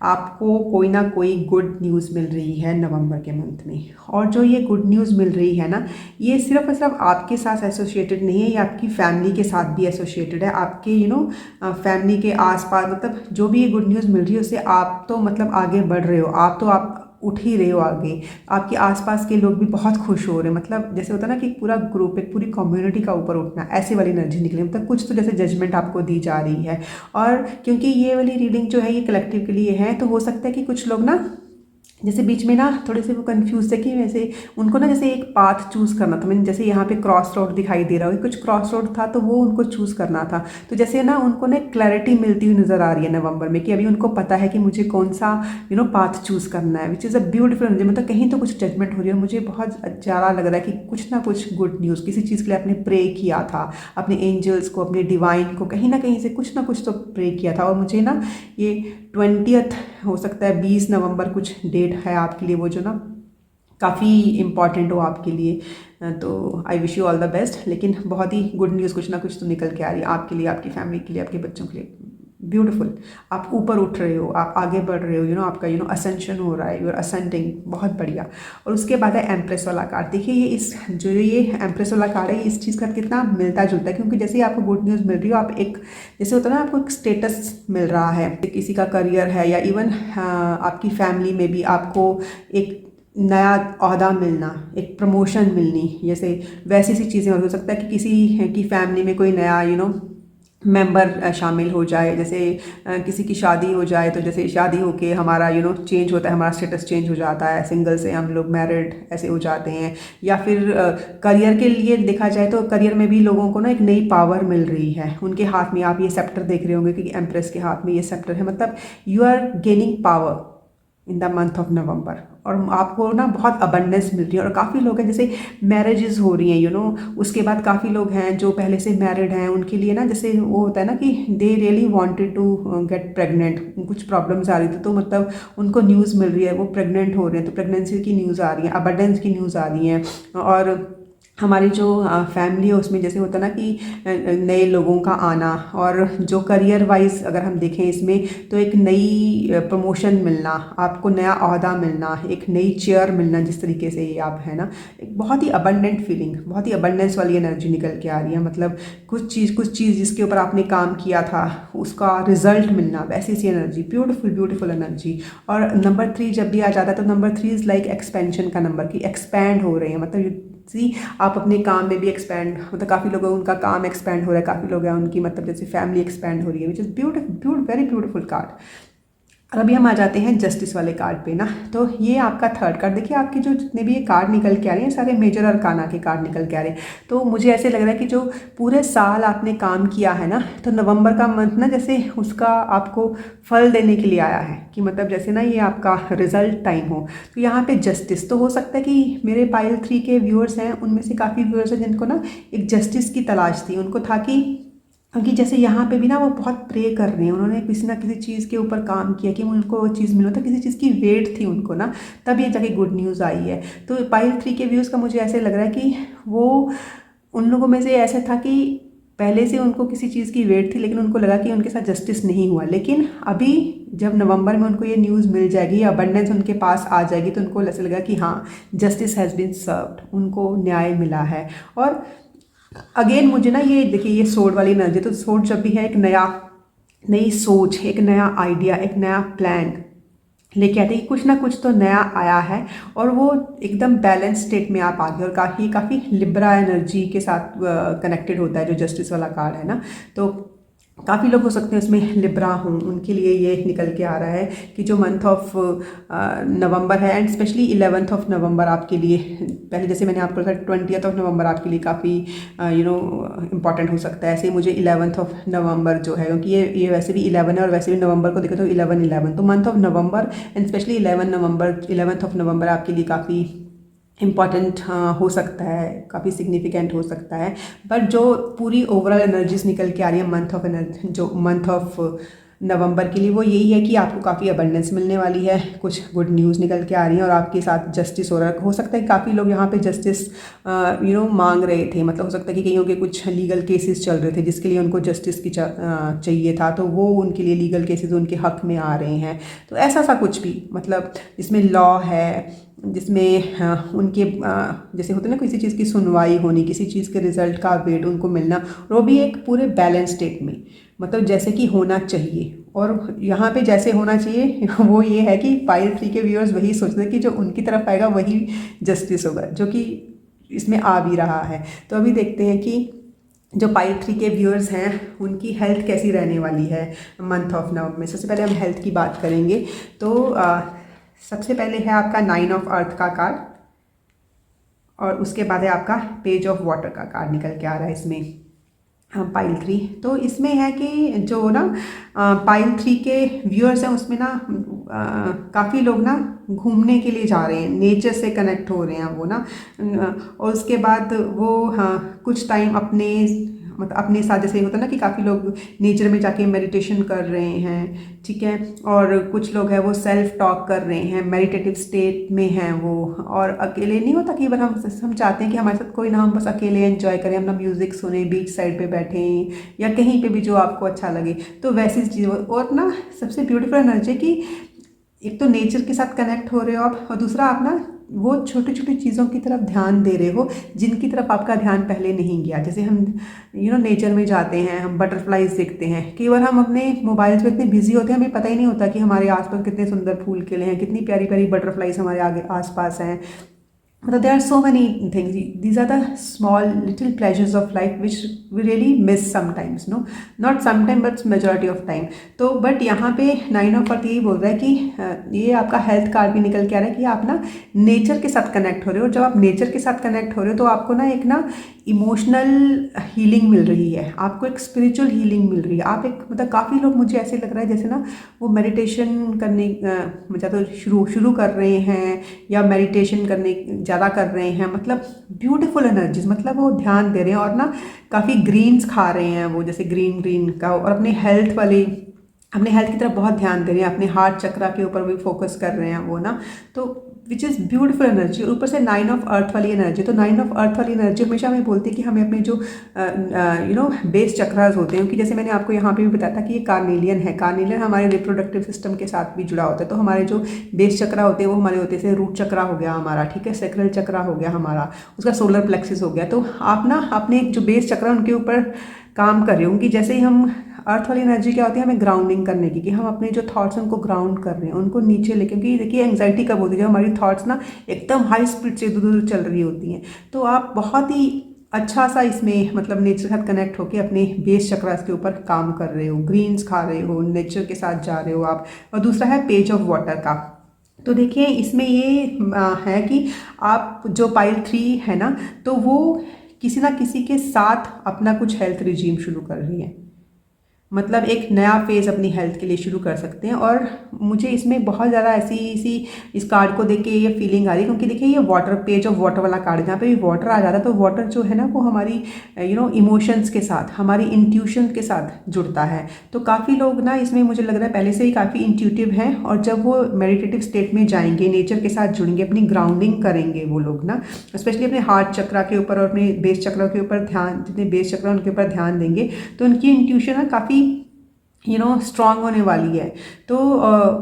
आपको कोई ना कोई गुड न्यूज़ मिल रही है नवंबर के मंथ में। और जो ये गुड न्यूज़ मिल रही है ना, ये सिर्फ और सिर्फ आपके साथ एसोसिएटेड नहीं है, ये आपकी फैमिली के साथ भी एसोसिएटेड है। आपके फैमिली के आसपास, मतलब जो भी ये गुड न्यूज़ मिल रही है उससे आप तो मतलब आगे बढ़ रहे हो, आप उठ ही रहे हो आगे। आपके आसपास के लोग भी बहुत खुश हो रहे हैं। मतलब जैसे होता है ना कि पूरा ग्रुप, एक पूरी कम्युनिटी का ऊपर उठना, ऐसी वाली एनर्जी निकली। मतलब कुछ तो जैसे जजमेंट आपको दी जा रही है। और क्योंकि ये वाली रीडिंग जो है ये कलेक्टिव के लिए है, तो हो सकता है कि कुछ लोग ना जैसे बीच में ना थोड़े से वो कंफ्यूज थे कि वैसे उनको ना जैसे एक पाथ चूज़ करना था। मैंने जैसे यहाँ पे क्रॉस रोड दिखाई दे रहा हो, कुछ क्रॉस रोड था तो वो उनको चूज़ करना था। तो जैसे ना उनको ना क्लैरिटी मिलती हुई नज़र आ रही है नवंबर में कि अभी उनको पता है कि मुझे कौन सा पाथ चूज़ करना है, which is a beautiful energy. मतलब कहीं तो कुछ जजमेंट हो रही है। मुझे बहुत ज़्यादा लग रहा है कि कुछ ना कुछ गुड न्यूज़, किसी चीज़ के लिए आपने प्रे किया था, अपने एंजल्स को, अपने डिवाइन को कहीं ना कहीं से कुछ ना कुछ तो प्रे किया था। और मुझे ना ये 20th हो सकता है, 20 नवंबर कुछ डेट है आपके लिए, वो जो ना काफ़ी इम्पॉर्टेंट हो आपके लिए। तो I wish you all the best. लेकिन बहुत ही गुड न्यूज़ कुछ ना कुछ तो निकल के आ रही है आपके लिए, आपकी फैमिली के लिए, आपके बच्चों के लिए। ब्यूटीफुल, आप ऊपर उठ रहे हो, आप आगे बढ़ रहे हो, आपका असेंशन हो रहा है, यू आर असेंडिंग, बहुत बढ़िया। और उसके बाद है एम्प्रेस वाला कार्ड। देखिए ये एम्प्रेस वाला कार्ड है, इस चीज़ का कितना मिलता जुलता है, क्योंकि जैसे ही आपको गुड न्यूज़ मिल रही हो, आप एक जैसे होता है ना आपको एक स्टेटस मिल रहा है, किसी का करियर है, या इवन आपकी फैमिली में भी आपको एक नया ओहदा मिलना, एक प्रमोशन मिलनी, जैसे वैसी सी चीज़ें हो सकता है कि किसी की फैमिली में कोई नया मेंबर शामिल हो जाए। जैसे किसी की शादी हो जाए, तो जैसे शादी होके हमारा चेंज होता है, हमारा स्टेटस चेंज हो जाता है, सिंगल से हम लोग मैरिड ऐसे हो जाते हैं। या फिर करियर के लिए देखा जाए तो करियर में भी लोगों को ना एक नई पावर मिल रही है। उनके हाथ में आप ये सेप्टर देख रहे होंगे कि एम्प्रेस के हाथ में ये सेप्टर है। मतलब you are gaining power in the month of November, और आपको ना बहुत अबंडेंस मिल रही है। और काफ़ी लोग हैं जैसे मैरिजेस हो रही हैं उसके बाद काफ़ी लोग हैं जो पहले से मैरिड हैं, उनके लिए ना जैसे वो होता है ना कि they really wanted to get pregnant, कुछ प्रॉब्लम्स आ रही थी, तो मतलब उनको न्यूज़ मिल रही है, वो प्रेग्नेंट हो रहे हैं, तो प्रेगनेंसी की न्यूज़ आ रही है, अबंडेंस की न्यूज़ आ रही है। और हमारी जो फैमिली है उसमें जैसे होता है ना कि नए लोगों का आना, और जो करियर वाइज अगर हम देखें इसमें तो एक नई प्रमोशन मिलना, आपको नया ओहदा मिलना, एक नई चेयर मिलना, जिस तरीके से ये आप है ना, एक बहुत ही अबंडेंट फीलिंग, बहुत ही अबंडेंस वाली एनर्जी निकल के आ रही है। मतलब कुछ चीज़ जिसके ऊपर आपने काम किया था उसका रिजल्ट मिलना, वैसी सी एनर्जी, ब्यूटीफुल ब्यूटीफुल एनर्जी। और नंबर 3 जब भी आ जाता है तो नंबर 3 इज़ लाइक एक्सपेंशन का नंबर, कि एक्सपैंड हो रहे हैं। मतलब सी आप अपने काम में भी एक्सपैंड, मतलब काफ़ी लोगों उनका काम एक्सपैंड हो रहा है, काफ़ी लोग हैं उनकी मतलब जैसे फैमिली एक्सपैंड हो रही है, which is beautiful, very beautiful card. और अभी हम आ जाते हैं जस्टिस वाले कार्ड पे ना। तो ये आपका थर्ड कार्ड, देखिए आपके जो जितने भी ये कार्ड निकल के आ रहे हैं सारे मेजर अरकाना के कार्ड निकल के आ रहे हैं। तो मुझे ऐसे लग रहा है कि जो पूरे साल आपने काम किया है ना, तो नवंबर का मंथ ना जैसे उसका आपको फल देने के लिए आया है, कि मतलब जैसे ना ये आपका रिजल्ट टाइम हो। तो यहाँ पे जस्टिस तो हो सकता है कि मेरे पाइल 3 के व्यूअर्स हैं उनमें से काफ़ी व्यूअर्स हैं जिनको ना एक जस्टिस की तलाश थी, उनको था कि क्योंकि जैसे यहाँ पे भी ना वो बहुत प्रे कर रहे हैं, उन्होंने किसी ना किसी चीज़ के ऊपर काम किया कि उनको वो चीज़ मिला था, किसी चीज़ की वेट थी उनको ना, तब ये जाके गुड न्यूज़ आई है। तो पाइल 3 के व्यूज़ का मुझे ऐसे लग रहा है कि वो उन लोगों में से ऐसा था कि पहले से उनको किसी चीज़ की वेट थी, लेकिन उनको लगा कि उनके साथ जस्टिस नहीं हुआ। लेकिन अभी जब नवंबर में उनको ये न्यूज़ मिल जाएगी, अबंडेंस उनके पास आ जाएगी, तो उनको ऐसे लगा कि हाँ, जस्टिस हैज़ बीन सर्व्ड, उनको न्याय मिला है। और अगेन मुझे ना ये देखिए ये सोड वाली एनर्जी, तो सोड जब भी है एक नई सोच, एक नया आइडिया, एक नया प्लान लेके आते हैं कि कुछ ना कुछ तो नया आया है, और वो एकदम बैलेंस स्टेट में आप आ गए। और काफ़ी लिब्रा एनर्जी के साथ कनेक्टेड होता है जो जस्टिस वाला कार्ड है ना। तो काफ़ी लोग हो सकते हैं उसमें लिब्रा हों, उनके लिए ये निकल के आ रहा है कि जो मंथ ऑफ नवंबर है, and specially 11th of November आपके लिए, पहले जैसे मैंने आपको कहा 20th ऑफ नवंबर आपके लिए काफ़ी इंपॉर्टेंट हो सकता है। ऐसे ही मुझे 11th ऑफ नवंबर जो है, क्योंकि ये वैसे भी 11 है, और वैसे भी नवंबर को देखो तो 11 तो month of November and specially 11th of November आपके लिए काफ़ी इम्पॉर्टेंट हो सकता है, काफ़ी सिग्निफिकेंट हो सकता है। बट जो पूरी ओवरऑल एनर्जीज निकल के आ रही है मंथ ऑफ नवंबर के लिए, वो यही है कि आपको काफ़ी अबंडेंस मिलने वाली है, कुछ गुड न्यूज़ निकल के आ रही हैं, और आपके साथ जस्टिस हो रहा है। हो सकता है काफ़ी लोग यहाँ पे जस्टिस मांग रहे थे, मतलब हो सकता है कि कईयों के कुछ लीगल केसेस चल रहे थे जिसके लिए उनको जस्टिस की चाहिए था, तो वो उनके लिए लीगल केसेस उनके हक में आ रहे हैं। तो ऐसा सा कुछ भी, मतलब जिसमें लॉ है, जिसमें उनके जैसे होते हैं ना किसी चीज़ की सुनवाई होनी, किसी चीज़ के रिजल्ट का वेट उनको मिलना, और वो भी एक पूरे बैलेंस स्टेट में, मतलब जैसे कि होना चाहिए। और यहाँ पे जैसे होना चाहिए वो ये है कि पाइल 3 के व्यूअर्स वही सोचते हैं कि जो उनकी तरफ आएगा वही जस्टिस होगा, जो कि इसमें आ भी रहा है। तो अभी देखते हैं कि जो पाइल 3 के व्यूअर्स हैं उनकी हेल्थ कैसी रहने वाली है मंथ ऑफ नवंबर में। सबसे पहले हम हेल्थ की बात करेंगे। तो सबसे पहले है आपका 9 ऑफ अर्थ का कार्ड, और उसके बाद है आपका पेज ऑफ वाटर का कार्ड निकल के आ रहा है इसमें पाइल 3। तो इसमें है कि जो ना पाइल 3 के व्यूअर्स हैं उसमें ना काफ़ी लोग ना घूमने के लिए जा रहे हैं, नेचर से कनेक्ट हो रहे हैं वो ना, और उसके बाद वो कुछ टाइम अपने साथ, जैसे होता है ना कि काफ़ी लोग नेचर में जाके मेडिटेशन कर रहे हैं, ठीक है, और कुछ लोग हैं वो सेल्फ टॉक कर रहे हैं, मेडिटेटिव स्टेट में हैं वो। और अकेले नहीं होता, कि बार हम चाहते हैं कि हमारे साथ कोई ना, हम बस अकेले एंजॉय करें, हम ना म्यूज़िक सुने, बीच साइड पे बैठें या कहीं पे भी जो आपको अच्छा लगे, तो वैसी चीज़। और ना सबसे ब्यूटीफुल एनर्जी कि एक तो नेचर के साथ कनेक्ट हो रहे हो आप, और दूसरा आप ना वो छोटी छोटी चीज़ों की तरफ ध्यान दे रहे हो जिनकी तरफ आपका ध्यान पहले नहीं गया। जैसे हम नेचर में जाते हैं, हम बटरफ्लाइज देखते हैं, कई बार हम अपने मोबाइल्स में इतने बिजी होते हैं हमें पता ही नहीं होता कि हमारे आसपास कितने सुंदर फूल खिले हैं, कितनी प्यारी प्यारी बटरफ्लाइज हमारे आगे आसपास हैं। मतलब there are so many things, these are the small little pleasures of life which we really miss sometimes, no, not sometimes but majority of time। तो बट यहाँ पे 9 ऑफ अर्थ यही बोल रहा है कि ये आपका हेल्थ कार्ड भी निकल के आ रहा है कि आप ना नेचर के साथ कनेक्ट हो रहे हो। जब आप नेचर के साथ कनेक्ट हो रहे हो तो आपको ना एक ना इमोशनल हीलिंग मिल रही है, आपको एक स्पिरिचुअल हीलिंग मिल रही है। आप एक मतलब काफ़ी लोग मुझे ऐसे लग रहा है जैसे ना वो मेडिटेशन करने मतलब शुरू कर रहे हैं, या मेडिटेशन करने ज़्यादा कर रहे हैं, मतलब ब्यूटीफुल एनर्जीज, मतलब वो ध्यान दे रहे हैं, और ना काफ़ी ग्रीन्स खा रहे हैं वो, जैसे ग्रीन का, और अपने हेल्थ की तरफ बहुत ध्यान दे रहे हैं, अपने हार्ट चक्रा के ऊपर भी फोकस कर रहे हैं वो ना। तो विच इज़ ब्यूटीफुल एनर्जी, और ऊपर से 9 ऑफ अर्थ वाली एनर्जी। तो 9 ऑफ अर्थ वाली एनर्जी हमेशा हमें बोलती है कि हमें अपने जो बेस चक्रास होते हैं, क्योंकि जैसे मैंने आपको यहाँ पे भी बताया था कि ये कार्नेलियन है। कार्नेलियन हमारे रिप्रोडक्टिव सिस्टम के साथ भी जुड़ा होता है। तो हमारे जो बेस चक्रा होते हैं वो हमारे होते हैं, जैसे रूट चक्रा हो गया हमारा, ठीक है, सेक्रल चक्रा हो गया हमारा, उसका सोलर प्लेक्सिस हो गया। तो आप ना अपने जो बेस चक्रा उनके ऊपर काम कर रहे होंगे। जैसे ही हम अर्थ वाली एनर्जी क्या होती है, हमें ग्राउंडिंग करने की, कि हम अपने जो थॉट्स हैं उनको ग्राउंड कर रहे हैं, उनको नीचे लेके, क्योंकि देखिए एंग्जाइटी कब होती है, जब हमारी थॉट्स ना एकदम हाई स्पीड से इधर उधर चल रही होती हैं। तो आप बहुत ही अच्छा सा इसमें मतलब नेचर के साथ कनेक्ट होकर अपने बेस चक्रास के ऊपर काम कर रहे हो, ग्रीन्स खा रहे हो, नेचर के साथ जा रहे हो आप। और दूसरा है पेज ऑफ वाटर का। तो देखिए इसमें ये है कि आप जो पाइल 3 है ना, तो वो किसी ना किसी के साथ अपना कुछ हेल्थ रिजीम शुरू कर रही है, मतलब एक नया फेज़ अपनी हेल्थ के लिए शुरू कर सकते हैं। और मुझे इसमें बहुत ज़्यादा ऐसी इस कार्ड को देख के ये फीलिंग आ रही है, क्योंकि देखिए ये वाटर, पेज ऑफ वाटर वाला कार्ड है, जहाँ पे भी वाटर आ जाता है तो वाटर जो है ना वो हमारी इमोशंस के साथ, हमारी इंट्यूशन के साथ जुड़ता है। तो काफ़ी लोग ना इसमें मुझे लग रहा है पहले से ही काफ़ी इंट्यूटिव हैं, और जब वो मेडिटेटिव स्टेट में जाएंगे, नेचर के साथ जुड़ेंगे, अपनी ग्राउंडिंग करेंगे वो लोग ना, स्पेशली अपने हार्ट चक्रा के ऊपर और अपने बेस चक्रा के ऊपर ध्यान, जितने बेस चक्रा उनके ऊपर ध्यान देंगे, तो उनकी इंट्यूशन ना काफ़ी स्ट्रांग होने वाली है। तो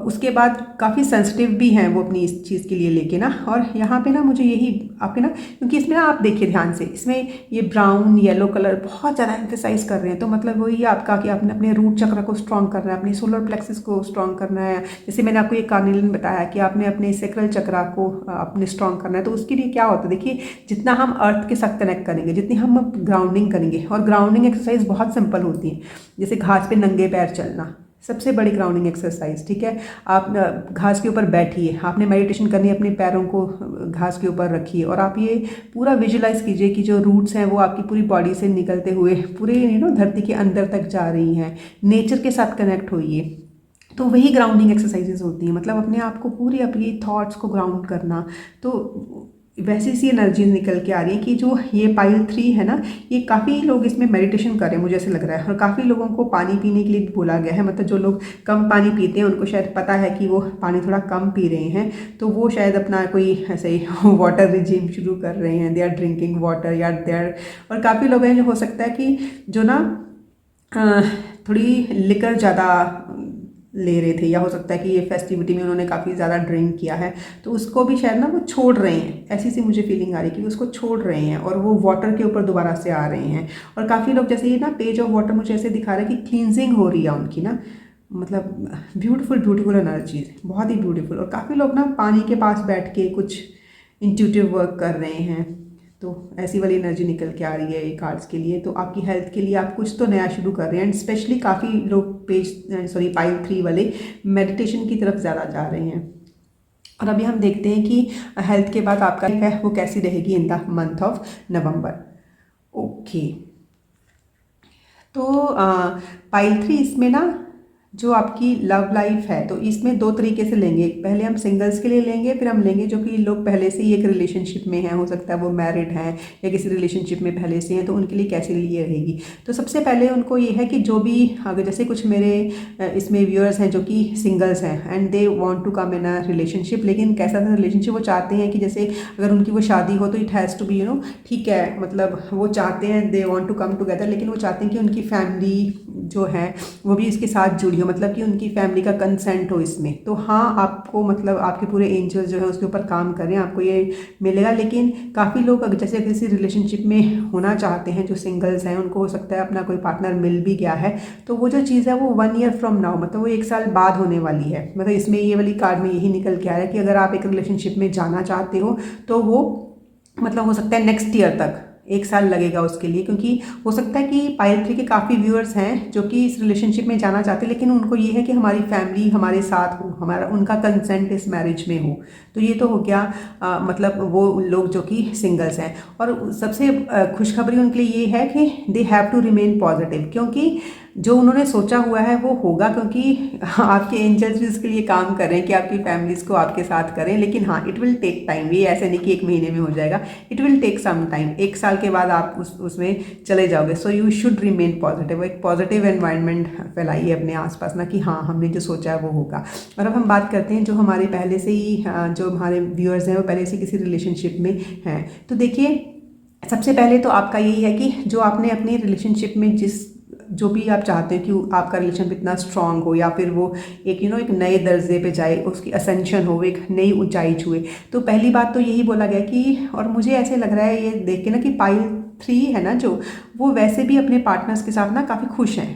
उसके बाद काफ़ी सेंसिटिव भी हैं वो अपनी इस चीज़ के लिए लेके ना। और यहाँ पे ना मुझे यही आपके ना, क्योंकि इसमें ना आप देखिए ध्यान से, इसमें ये ब्राउन येलो कलर बहुत ज़्यादा एम्फेसाइज कर रहे हैं। तो मतलब वही आपका कि आपने अपने रूट चक्र को स्ट्रांग करना है, अपने सोलर प्लेक्सिस को स्ट्रांग करना है। जैसे मैंने आपको ये कार्नेलियन बताया कि आपने अपने सेक्रल चक्रा को अपने स्ट्रांग करना है। तो उसके लिए क्या होता है, देखिए जितना हम अर्थ के साथ कनेक्ट करेंगे, जितनी हम ग्राउंडिंग करेंगे, और ग्राउंडिंग एक्सरसाइज बहुत सिंपल होती है, जैसे घास पे नंगे पैर चलना, सबसे बड़ी ग्राउंडिंग एक्सरसाइज, ठीक है। आप घास के ऊपर बैठिए, आपने मेडिटेशन करनी है, अपने पैरों को घास के ऊपर रखिए, और आप ये पूरा विजुलाइज कीजिए कि जो रूट्स हैं वो आपकी पूरी बॉडी से निकलते हुए पूरे धरती के अंदर तक जा रही हैं। नेचर के साथ कनेक्ट होइए। तो वही ग्राउंडिंग एक्सरसाइजेज होती हैं, मतलब अपने आप को पूरी अपनी थॉट्स को ग्राउंड करना। तो वैसी सी एनर्जी निकल के आ रही है कि जो ये पाइल 3 है ना, ये काफ़ी लोग इसमें मेडिटेशन कर रहे हैं, मुझे ऐसे लग रहा है। और काफ़ी लोगों को पानी पीने के लिए भी बोला गया है, मतलब जो लोग कम पानी पीते हैं उनको शायद पता है कि वो पानी थोड़ा कम पी रहे हैं, तो वो शायद अपना कोई ऐसे ही वाटर रिजीम शुरू कर रहे हैं, दे आर ड्रिंकिंग वाटर, या दे आर। और काफ़ी लोग हैं जो हो सकता है कि जो ना थोड़ी लिकर ज़्यादा ले रहे थे, या हो सकता है कि ये फेस्टिविटी में उन्होंने काफ़ी ज़्यादा ड्रिंक किया है, तो उसको भी शायद ना वो छोड़ रहे हैं। ऐसी सी मुझे फीलिंग आ रही है कि उसको छोड़ रहे हैं और वो वाटर के ऊपर दोबारा से आ रहे हैं। और काफ़ी लोग, जैसे ये ना पेज ऑफ वाटर मुझे ऐसे दिखा रहा है कि क्लींजिंग हो रही है उनकी ना, मतलब ब्यूटीफुल एनर्जीज, बहुत ही ब्यूटीफुल। और काफ़ी लोग ना पानी के पास बैठ के कुछ इंट्यूटिव वर्क कर रहे हैं, तो ऐसी वाली एनर्जी निकल के आ रही है ये कार्ड्स के लिए। तो आपकी हेल्थ के लिए आप कुछ तो नया शुरू कर रहे हैं, एंड स्पेशली काफ़ी लोग पाइल 3 वाले मेडिटेशन की तरफ ज़्यादा जा रहे हैं। और अभी हम देखते हैं कि हेल्थ के बाद आपका है वो कैसी रहेगी इन the month of November. Okay, तो पाइल 3 इसमें ना जो आपकी लव लाइफ है, तो इसमें 2 तरीके से लेंगे। पहले हम सिंगल्स के लिए लेंगे, फिर हम लेंगे जो कि लोग पहले से ही एक रिलेशनशिप में हैं, हो सकता है वो मैरिड हैं या किसी रिलेशनशिप में पहले से हैं, तो उनके लिए कैसे लिए रहेगी। तो सबसे पहले उनको ये है कि जो भी, अगर जैसे कुछ मेरे इसमें व्यूअर्स हैं जो कि सिंगल्स हैं and they want to come in a relationship, लेकिन कैसा सा रिलेशनशिप वो चाहते हैं कि जैसे अगर उनकी वो शादी हो तो इट हैज़ टू बी ठीक है, मतलब वो चाहते हैं, they want to come together, लेकिन वो चाहते हैं कि उनकी फैमिली जो है वो भी इसके साथ जुड़ी हो, मतलब कि उनकी फैमिली का कंसेंट हो इसमें। तो हाँ, आपको मतलब आपके पूरे एंजल्स जो है उसके ऊपर काम कर रहे हैं, आपको ये मिलेगा। लेकिन काफ़ी लोग अगर जैसे किसी रिलेशनशिप में होना चाहते हैं, जो सिंगल्स हैं, उनको हो सकता है अपना कोई पार्टनर मिल भी गया है, तो वो जो चीज़ है वो 1 ईयर फ्रॉम नाउ, मतलब वो 1 साल बाद होने वाली है। मतलब इसमें ये वाली कार्ड में यही निकल के आ रहा है कि अगर आप एक रिलेशनशिप में जाना चाहते हो तो वो मतलब हो सकता है नेक्स्ट ईयर तक, 1 साल लगेगा उसके लिए। क्योंकि हो सकता है कि पाइल 3 के काफ़ी व्यूअर्स हैं जो कि इस रिलेशनशिप में जाना चाहते हैं, लेकिन उनको ये है कि हमारी फैमिली हमारे साथ हो, हमारा उनका कंसेंट इस मैरिज में हो। तो ये तो हो गया मतलब वो लोग जो कि सिंगल्स हैं। और सबसे खुशखबरी उनके लिए ये है कि they have to remain positive, क्योंकि जो उन्होंने सोचा हुआ है वो होगा, क्योंकि आपके एंजल्स भी उसके लिए काम कर रहे हैं कि आपकी फैमिलीज़ को आपके साथ करें। लेकिन हाँ, इट विल टेक टाइम, ये ऐसे नहीं कि 1 महीने में हो जाएगा, it will take some time. 1 साल के बाद आप उसमें चले जाओगे। So you should remain positive, एक पॉजिटिव एनवायरनमेंट फैलाइए अपने आसपास ना, कि हाँ हमने जो सोचा है वो होगा। और अब हम बात करते हैं जो हमारे पहले से ही जो हमारे व्यूअर्स हैं वो पहले से किसी रिलेशनशिप में हैं। तो देखिए, सबसे पहले तो आपका यही है कि जो आपने अपनी रिलेशनशिप में जो भी आप चाहते हैं कि आपका रिलेशनशिप इतना स्ट्रांग हो, या फिर वो एक एक नए दर्जे पे जाए, उसकी असेंशन हो, एक नई ऊंचाई छुए। तो पहली बात तो यही बोला गया कि, और मुझे ऐसे लग रहा है ये देख के ना कि पाइल 3 है ना जो, वो वैसे भी अपने पार्टनर्स के साथ ना काफ़ी खुश हैं।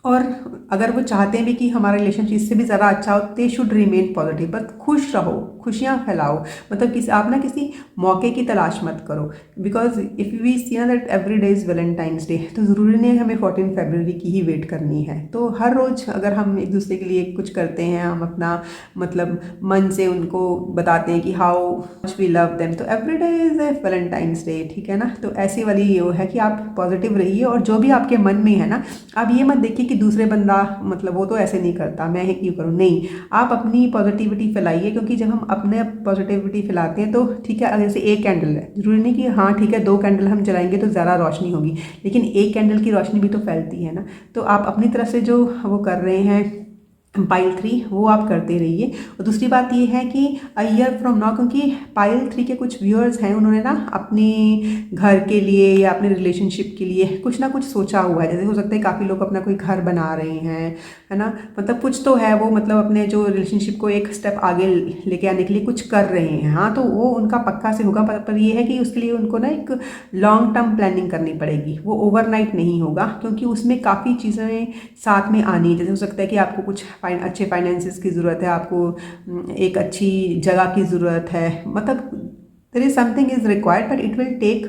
और अगर वो चाहते हैं भी कि हमारा रिलेशनशिप इससे भी ज़्यादा अच्छा हो, दे शुड रिमेन पॉजिटिव, बस खुश रहो, खुशियाँ फैलाओ। मतलब आप ना किसी मौके की तलाश मत करो, बिकॉज इफ़ वी सी ना that every day is Valentine's day, तो ज़रूरी नहीं है हमें 14 फरवरी की ही वेट करनी है। तो हर रोज़ अगर हम एक दूसरे के लिए कुछ करते हैं, हम अपना मतलब मन से उनको बताते हैं कि how much we love them, तो every day is a Valentine's day, ठीक है ना। तो ऐसी वाली ये है कि आप पॉजिटिव रहिए, और जो भी आपके मन में है ना, आप ये मत देखिए कि दूसरे बंदा मतलब वो तो ऐसे नहीं करता, मैं ही क्यों करूँ। नहीं, आप अपनी पॉजिटिविटी फैलाइए, क्योंकि जब हम अपने पॉजिटिविटी फैलाते हैं तो ठीक है, अगर जैसे एक कैंडल है, जरूरी नहीं कि हाँ ठीक है 2 कैंडल हम जलाएंगे तो ज़्यादा रोशनी होगी, लेकिन एक कैंडल की रोशनी भी तो फैलती है ना। तो आप अपनी तरफ से जो वो कर रहे हैं पाइल 3, वो आप करते रहिए। और दूसरी बात ये है कि अ ईयर फ्रॉम नाउ, क्योंकि पाइल 3 के कुछ व्यूअर्स हैं, उन्होंने ना अपने घर के लिए या अपने रिलेशनशिप के लिए कुछ ना कुछ सोचा हुआ है। जैसे हो सकता है काफ़ी लोग अपना कोई घर बना रहे हैं, है ना, मतलब कुछ तो है वो, मतलब अपने जो रिलेशनशिप को एक स्टेप आगे लेके आने के लिए कुछ कर रहे हैं। हाँ, तो वो उनका पक्का से होगा, पर ये है कि उसके लिए उनको ना एक लॉन्ग टर्म प्लानिंग करनी पड़ेगी, वो ओवरनाइट नहीं होगा, क्योंकि उसमें काफ़ी चीज़ें साथ में आनी है। जैसे हो सकता है कि आपको कुछ अच्छे फाइनेंसिस की ज़रूरत है, आपको एक अच्छी जगह की ज़रूरत है, मतलब there is something is required, but it will take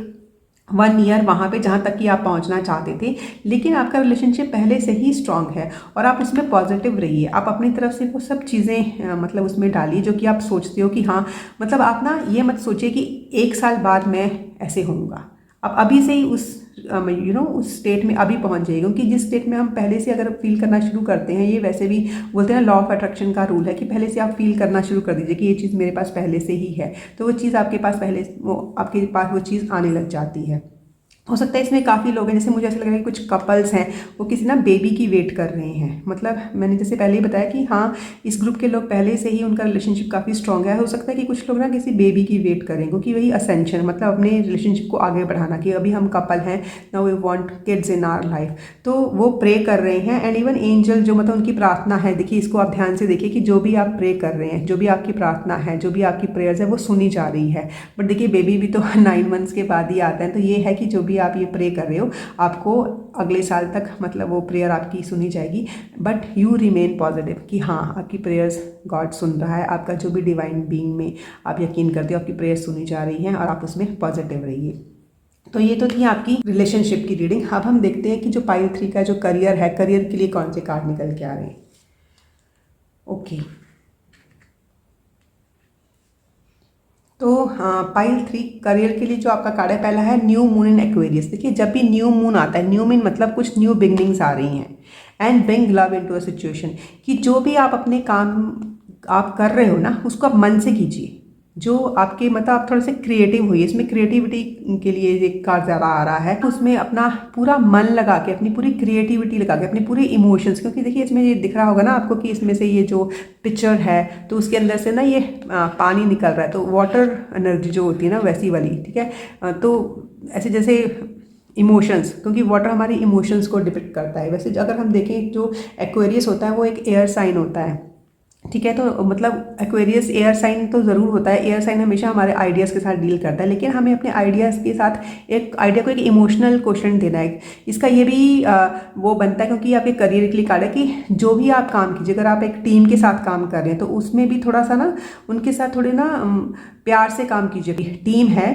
1 year वहाँ पे जहाँ तक कि आप पहुँचना चाहते थे। लेकिन आपका रिलेशनशिप पहले से ही स्ट्रांग है, और आप उसमें पॉजिटिव रहिए। आप अपनी तरफ से वो सब चीज़ें मतलब उसमें डालिए जो कि आप सोचते हो कि हाँ, मतलब आप ना ये मत सोचिए कि 1 साल बाद मैं ऐसे होऊंगा। आप अभी से ही उस उस स्टेट में अभी पहुंच जाइए, क्योंकि जिस स्टेट में हम पहले से अगर फील करना शुरू करते हैं, ये वैसे भी बोलते हैं ना, लॉ ऑफ अट्रैक्शन का रूल है कि पहले से आप फील करना शुरू कर दीजिए कि ये चीज़ मेरे पास पहले से ही है, तो वो चीज़ आपके पास पहले आपके पास वो चीज़ आने लग जाती है। हो सकता है इसमें काफ़ी लोग हैं, जैसे मुझे ऐसा लग रहा है कि कुछ कपल्स हैं, वो किसी ना बेबी की वेट कर रहे हैं। मतलब मैंने जैसे पहले ही बताया कि हाँ, इस ग्रुप के लोग पहले से ही उनका रिलेशनशिप काफ़ी स्ट्रांग है। हो सकता है कि कुछ लोग ना किसी बेबी की वेट करें, क्योंकि वही असेंशन, मतलब अपने रिलेशनशिप को आगे बढ़ाना, कि अभी हम कपल हैं, now we want kids in our life, तो वो प्रे कर रहे हैं। एंड इवन एंजल जो मतलब उनकी प्रार्थना है, देखिए इसको आप ध्यान से देखिए कि जो भी आप प्रे कर रहे हैं, जो भी आपकी प्रार्थना है, जो भी आपकी प्रेयर्स है, वो सुनी जा रही है। बट देखिए बेबी भी तो 9 मंथ्स के बाद ही आता है, तो ये है कि जो भी आप ये प्रे कर रहे हो, आपको अगले साल तक मतलब वो प्रेयर आपकी सुनी जाएगी। बट यू रिमेन पॉजिटिव कि हाँ, आपकी प्रेयर्स गॉड सुन रहा है, आपका जो भी डिवाइन बीइंग में आप यकीन करते हो, आपकी प्रेयर्स सुनी जा रही हैं, और आप उसमें पॉजिटिव रहिए। तो ये तो थी आपकी रिलेशनशिप की रीडिंग। अब हम देखते हैं कि जो पाइल 3 का जो करियर है, करियर के लिए कौन से कार्ड निकल के आ रहे हैं। ओके, तो हाँ, पाइल 3 करियर के लिए जो आपका कार्ड है, पहला है न्यू मून इन एक्वेरियस। देखिए जब भी न्यू मून आता है, न्यू मीन मतलब कुछ न्यू बिगनिंग्स आ रही हैं। And bring love into a situation, कि जो भी आप अपने काम आप कर रहे हो ना, उसको आप मन से कीजिए। जो आपके मतलब आप थोड़े से क्रिएटिव होइए, इसमें क्रिएटिविटी के लिए एक कार्ड ज़्यादा आ रहा है। उसमें अपना पूरा मन लगा के, अपनी पूरी क्रिएटिविटी लगा के, अपने पूरे इमोशंस, क्योंकि देखिए इसमें ये दिख रहा होगा ना आपको कि इसमें से ये जो पिक्चर है, तो उसके अंदर से ना ये पानी निकल रहा है, तो वाटर एनर्जी जो होती है ना वैसी वाली, ठीक है। तो ऐसे जैसे इमोशंस, क्योंकि वाटर हमारी इमोशंस को डिपिक्ट करता है। वैसे अगर हम देखें, जो एक्वेरियस होता है वो एक एयर साइन होता है, ठीक है। तो मतलब एक्वेरियस एयर साइन तो ज़रूर होता है। एयर साइन हमेशा हमारे आइडियाज़ के साथ डील करता है, लेकिन हमें अपने आइडियाज़ के साथ एक आइडिया को एक इमोशनल क्वेश्चन देना है। इसका ये भी वो बनता है, क्योंकि आपके करियर के लिए कार्ड है कि जो भी आप काम कीजिए, अगर आप एक टीम के साथ काम कर रहे हैं, तो उसमें भी थोड़ा सा ना उनके साथ थोड़े ना प्यार से काम कीजिए। टीम है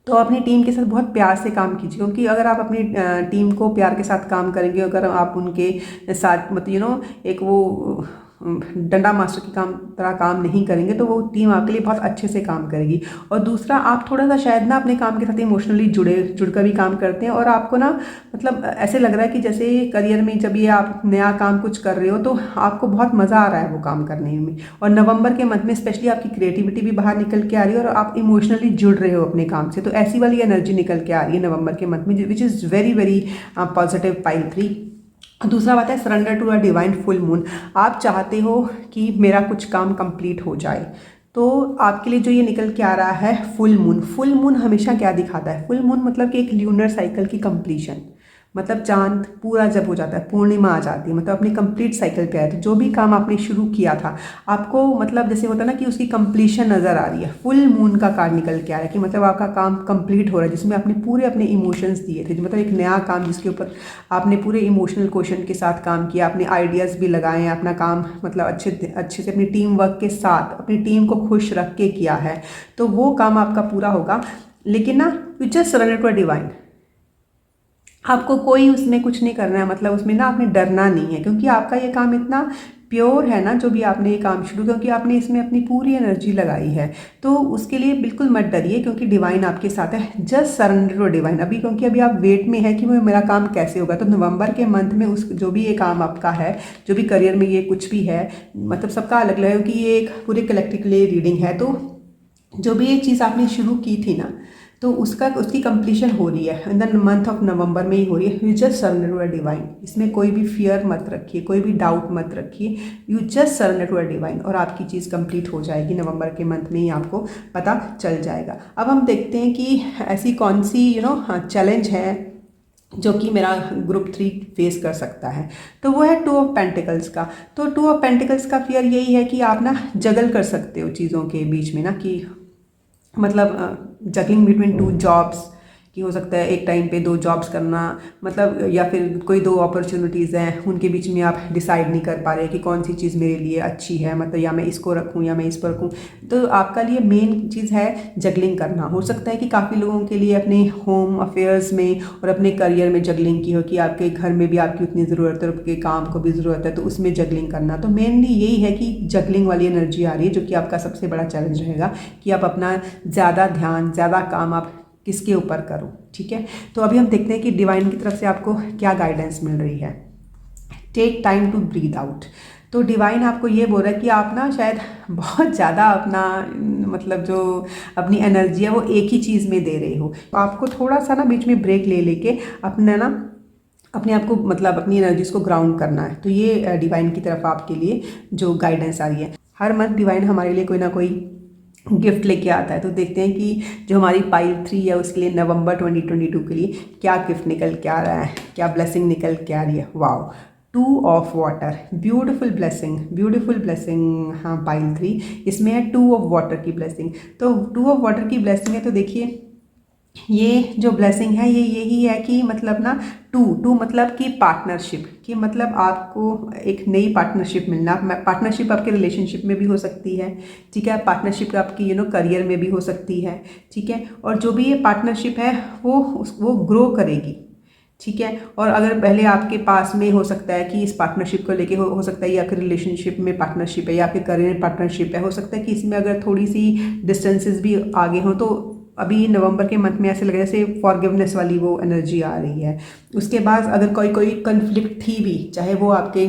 तो अपनी टीम के साथ बहुत प्यार से काम कीजिए, क्योंकि अगर आप अपनी टीम को प्यार के साथ काम करेंगे, अगर आप उनके साथ मतलब एक वो डंडा मास्टर की तरह काम नहीं करेंगे तो वो टीम आपके लिए बहुत अच्छे से काम करेगी। और दूसरा, आप थोड़ा सा शायद ना अपने काम के साथ इमोशनली जुड़कर भी काम करते हैं और आपको ना मतलब ऐसे लग रहा है कि जैसे करियर में जब ये आप नया काम कुछ कर रहे हो तो आपको बहुत मज़ा आ रहा है वो काम करने में। और नवंबर के मंथ में स्पेशली आपकी क्रिएटिविटी भी बाहर निकल के आ रही है और आप इमोशनली जुड़ रहे हो अपने काम से, तो ऐसी वाली एनर्जी निकल के आ रही है नवंबर के मंथ में, which is very very positive pile 3। दूसरा बात है surrender to a divine full moon. आप चाहते हो कि मेरा कुछ काम कंप्लीट हो जाए, तो आपके लिए जो ये निकल के आ रहा है फुल मून। फुल मून हमेशा क्या दिखाता है? फुल मून मतलब कि एक ल्यूनर साइकिल की कंप्लीशन, मतलब चांद पूरा जब हो जाता है, पूर्णिमा आ जाती है, मतलब अपनी कंप्लीट साइकिल पे आए, तो जो भी काम आपने शुरू किया था आपको मतलब जैसे होता है ना कि उसकी कंप्लीशन नज़र आ रही है। फुल मून का कार्ड निकल के आ रहा है कि मतलब आपका काम कंप्लीट हो रहा है, जिसमें आपने पूरे अपने इमोशंस दिए थे, मतलब एक नया काम जिसके ऊपर आपने पूरे इमोशनल क्वेश्चन के साथ काम किया, अपने आइडियाज़ भी लगाए हैं, अपना काम मतलब अच्छे से अपनी टीम वर्क के साथ अपनी टीम को खुश रख के किया है, तो वो काम आपका पूरा होगा। लेकिन ना you just surrender to a divine. आपको कोई उसमें कुछ नहीं करना है, मतलब उसमें ना आपने डरना नहीं है, क्योंकि आपका ये काम इतना प्योर है ना, जो भी आपने ये काम शुरू, क्योंकि आपने इसमें अपनी पूरी एनर्जी लगाई है, तो उसके लिए बिल्कुल मत डरिए, क्योंकि डिवाइन आपके साथ है। जस्ट सरेंडर टू डिवाइन अभी, क्योंकि अभी आप वेट में है कि वो मेरा काम कैसे होगा। तो नवंबर के मंथ में उस जो भी ये काम आपका है, जो भी करियर में ये कुछ भी है, मतलब सबका अलग अलग है, क्योंकि ये एक पूरे कलेक्टिव के लिए रीडिंग है। तो जो भी एक चीज़ आपने शुरू की थी ना, तो उसकी कंप्लीशन हो रही है in the month of November में ही हो रही है। You just surrender to a divine. इसमें कोई भी फियर मत रखिए, कोई भी डाउट मत रखिए, you just surrender to a divine और आपकी चीज़ कंप्लीट हो जाएगी। नवंबर के मंथ में ही आपको पता चल जाएगा। अब हम देखते हैं कि ऐसी कौन सी चैलेंज है जो कि मेरा ग्रुप 3 फेस कर सकता है। तो वो है 2 ऑफ पेंटिकल्स का। तो 2 ऑफ पेंटिकल्स का फियर यही है कि आप ना जगल कर सकते हो चीज़ों के बीच में ना, कि मतलब जगलिंग बिटवीन 2 जॉब्स, कि हो सकता है एक टाइम पे 2 जॉब्स करना, मतलब या फिर कोई 2 अपॉर्चुनिटीज़ हैं, उनके बीच में आप डिसाइड नहीं कर पा रहे कि कौन सी चीज़ मेरे लिए अच्छी है, मतलब या मैं इसको रखूं या मैं इसको रखूं। तो आपका लिए मेन चीज़ है जगलिंग करना। हो सकता है कि काफ़ी लोगों के लिए अपने होम अफेयर्स में और अपने करियर में जगलिंग की हो, कि आपके घर में भी आपकी उतनी ज़रूरत है, आपके काम को भी ज़रूरत है, तो उसमें जगलिंग करना। तो मेनली यही है कि जगलिंग वाली एनर्जी आ रही है, जो कि आपका सबसे बड़ा चैलेंज रहेगा, कि आप अपना ज़्यादा ध्यान, ज़्यादा काम आप किसके ऊपर करो। ठीक है, तो अभी हम देखते हैं कि डिवाइन की तरफ से आपको क्या गाइडेंस मिल रही है। Take time to breathe out. तो डिवाइन आपको ये बोल रहा है कि आप ना शायद बहुत ज़्यादा अपना मतलब जो अपनी एनर्जी है वो एक ही चीज़ में दे रहे हो। आपको थोड़ा सा ना बीच में ब्रेक ले लेके अपने ना अपने आप को मतलब अपनी एनर्जीज को ग्राउंड करना है। तो ये डिवाइन की तरफ आपके लिए जो गाइडेंस आ रही है। हर मंथ डिवाइन हमारे लिए कोई ना कोई गिफ्ट लेके आता है। तो देखते हैं कि जो हमारी पाइल 3 है उसके लिए नवंबर 2022 के लिए क्या गिफ्ट निकल के आ रहा है, क्या ब्लेसिंग निकल के आ रही है। Wow, 2 of water, beautiful blessing, beautiful blessing. हाँ, पाइल 3 इसमें है 2 ऑफ वाटर की ब्लेसिंग। तो 2 ऑफ वाटर की ब्लेसिंग है, तो देखिए ये जो ब्लेसिंग है ये यही है कि मतलब ना टू मतलब कि पार्टनरशिप, कि मतलब आपको एक नई पार्टनरशिप मिलना। पार्टनरशिप आपके रिलेशनशिप में भी हो सकती है, ठीक है, पार्टनरशिप आपकी करियर में भी हो सकती है, ठीक है। और जो भी ये पार्टनरशिप है वो ग्रो करेगी, ठीक है। और अगर पहले आपके पास में हो सकता है कि इस पार्टनरशिप को लेके हो सकता है, या फिर रिलेशनशिप में पार्टनरशिप है या फिर करियर में पार्टनरशिप है, हो सकता है कि इसमें अगर थोड़ी सी डिस्टेंसेस भी आगे हों, तो अभी नवंबर के मंथ में ऐसे लग रहा है जैसे फॉरगिवनेस वाली वो एनर्जी आ रही है। उसके बाद अगर कोई कन्फ्लिक्ट थी भी, चाहे वो आपके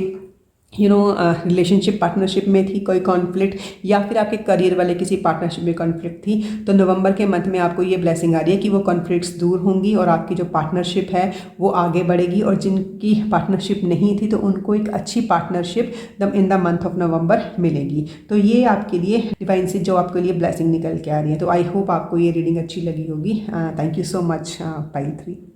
रिलेशनशिप पार्टनरशिप में थी कोई कॉन्फ्लिक्ट, या फिर आपके करियर वाले किसी पार्टनरशिप में कॉन्फ्लिक्ट थी, तो नवंबर के मंथ में आपको ये ब्लेसिंग आ रही है कि वो कॉन्फ्लिक्ट्स दूर होंगी और आपकी जो पार्टनरशिप है वो आगे बढ़ेगी। और जिनकी पार्टनरशिप नहीं थी तो उनको एक अच्छी partnership in the month of नवंबर मिलेगी। तो ये आपके लिए डिवाइन से जो आपके लिए ब्लेसिंग निकल के आ रही है। तो आई होप आपको ये रीडिंग अच्छी लगी होगी। Thank you so much pile 3।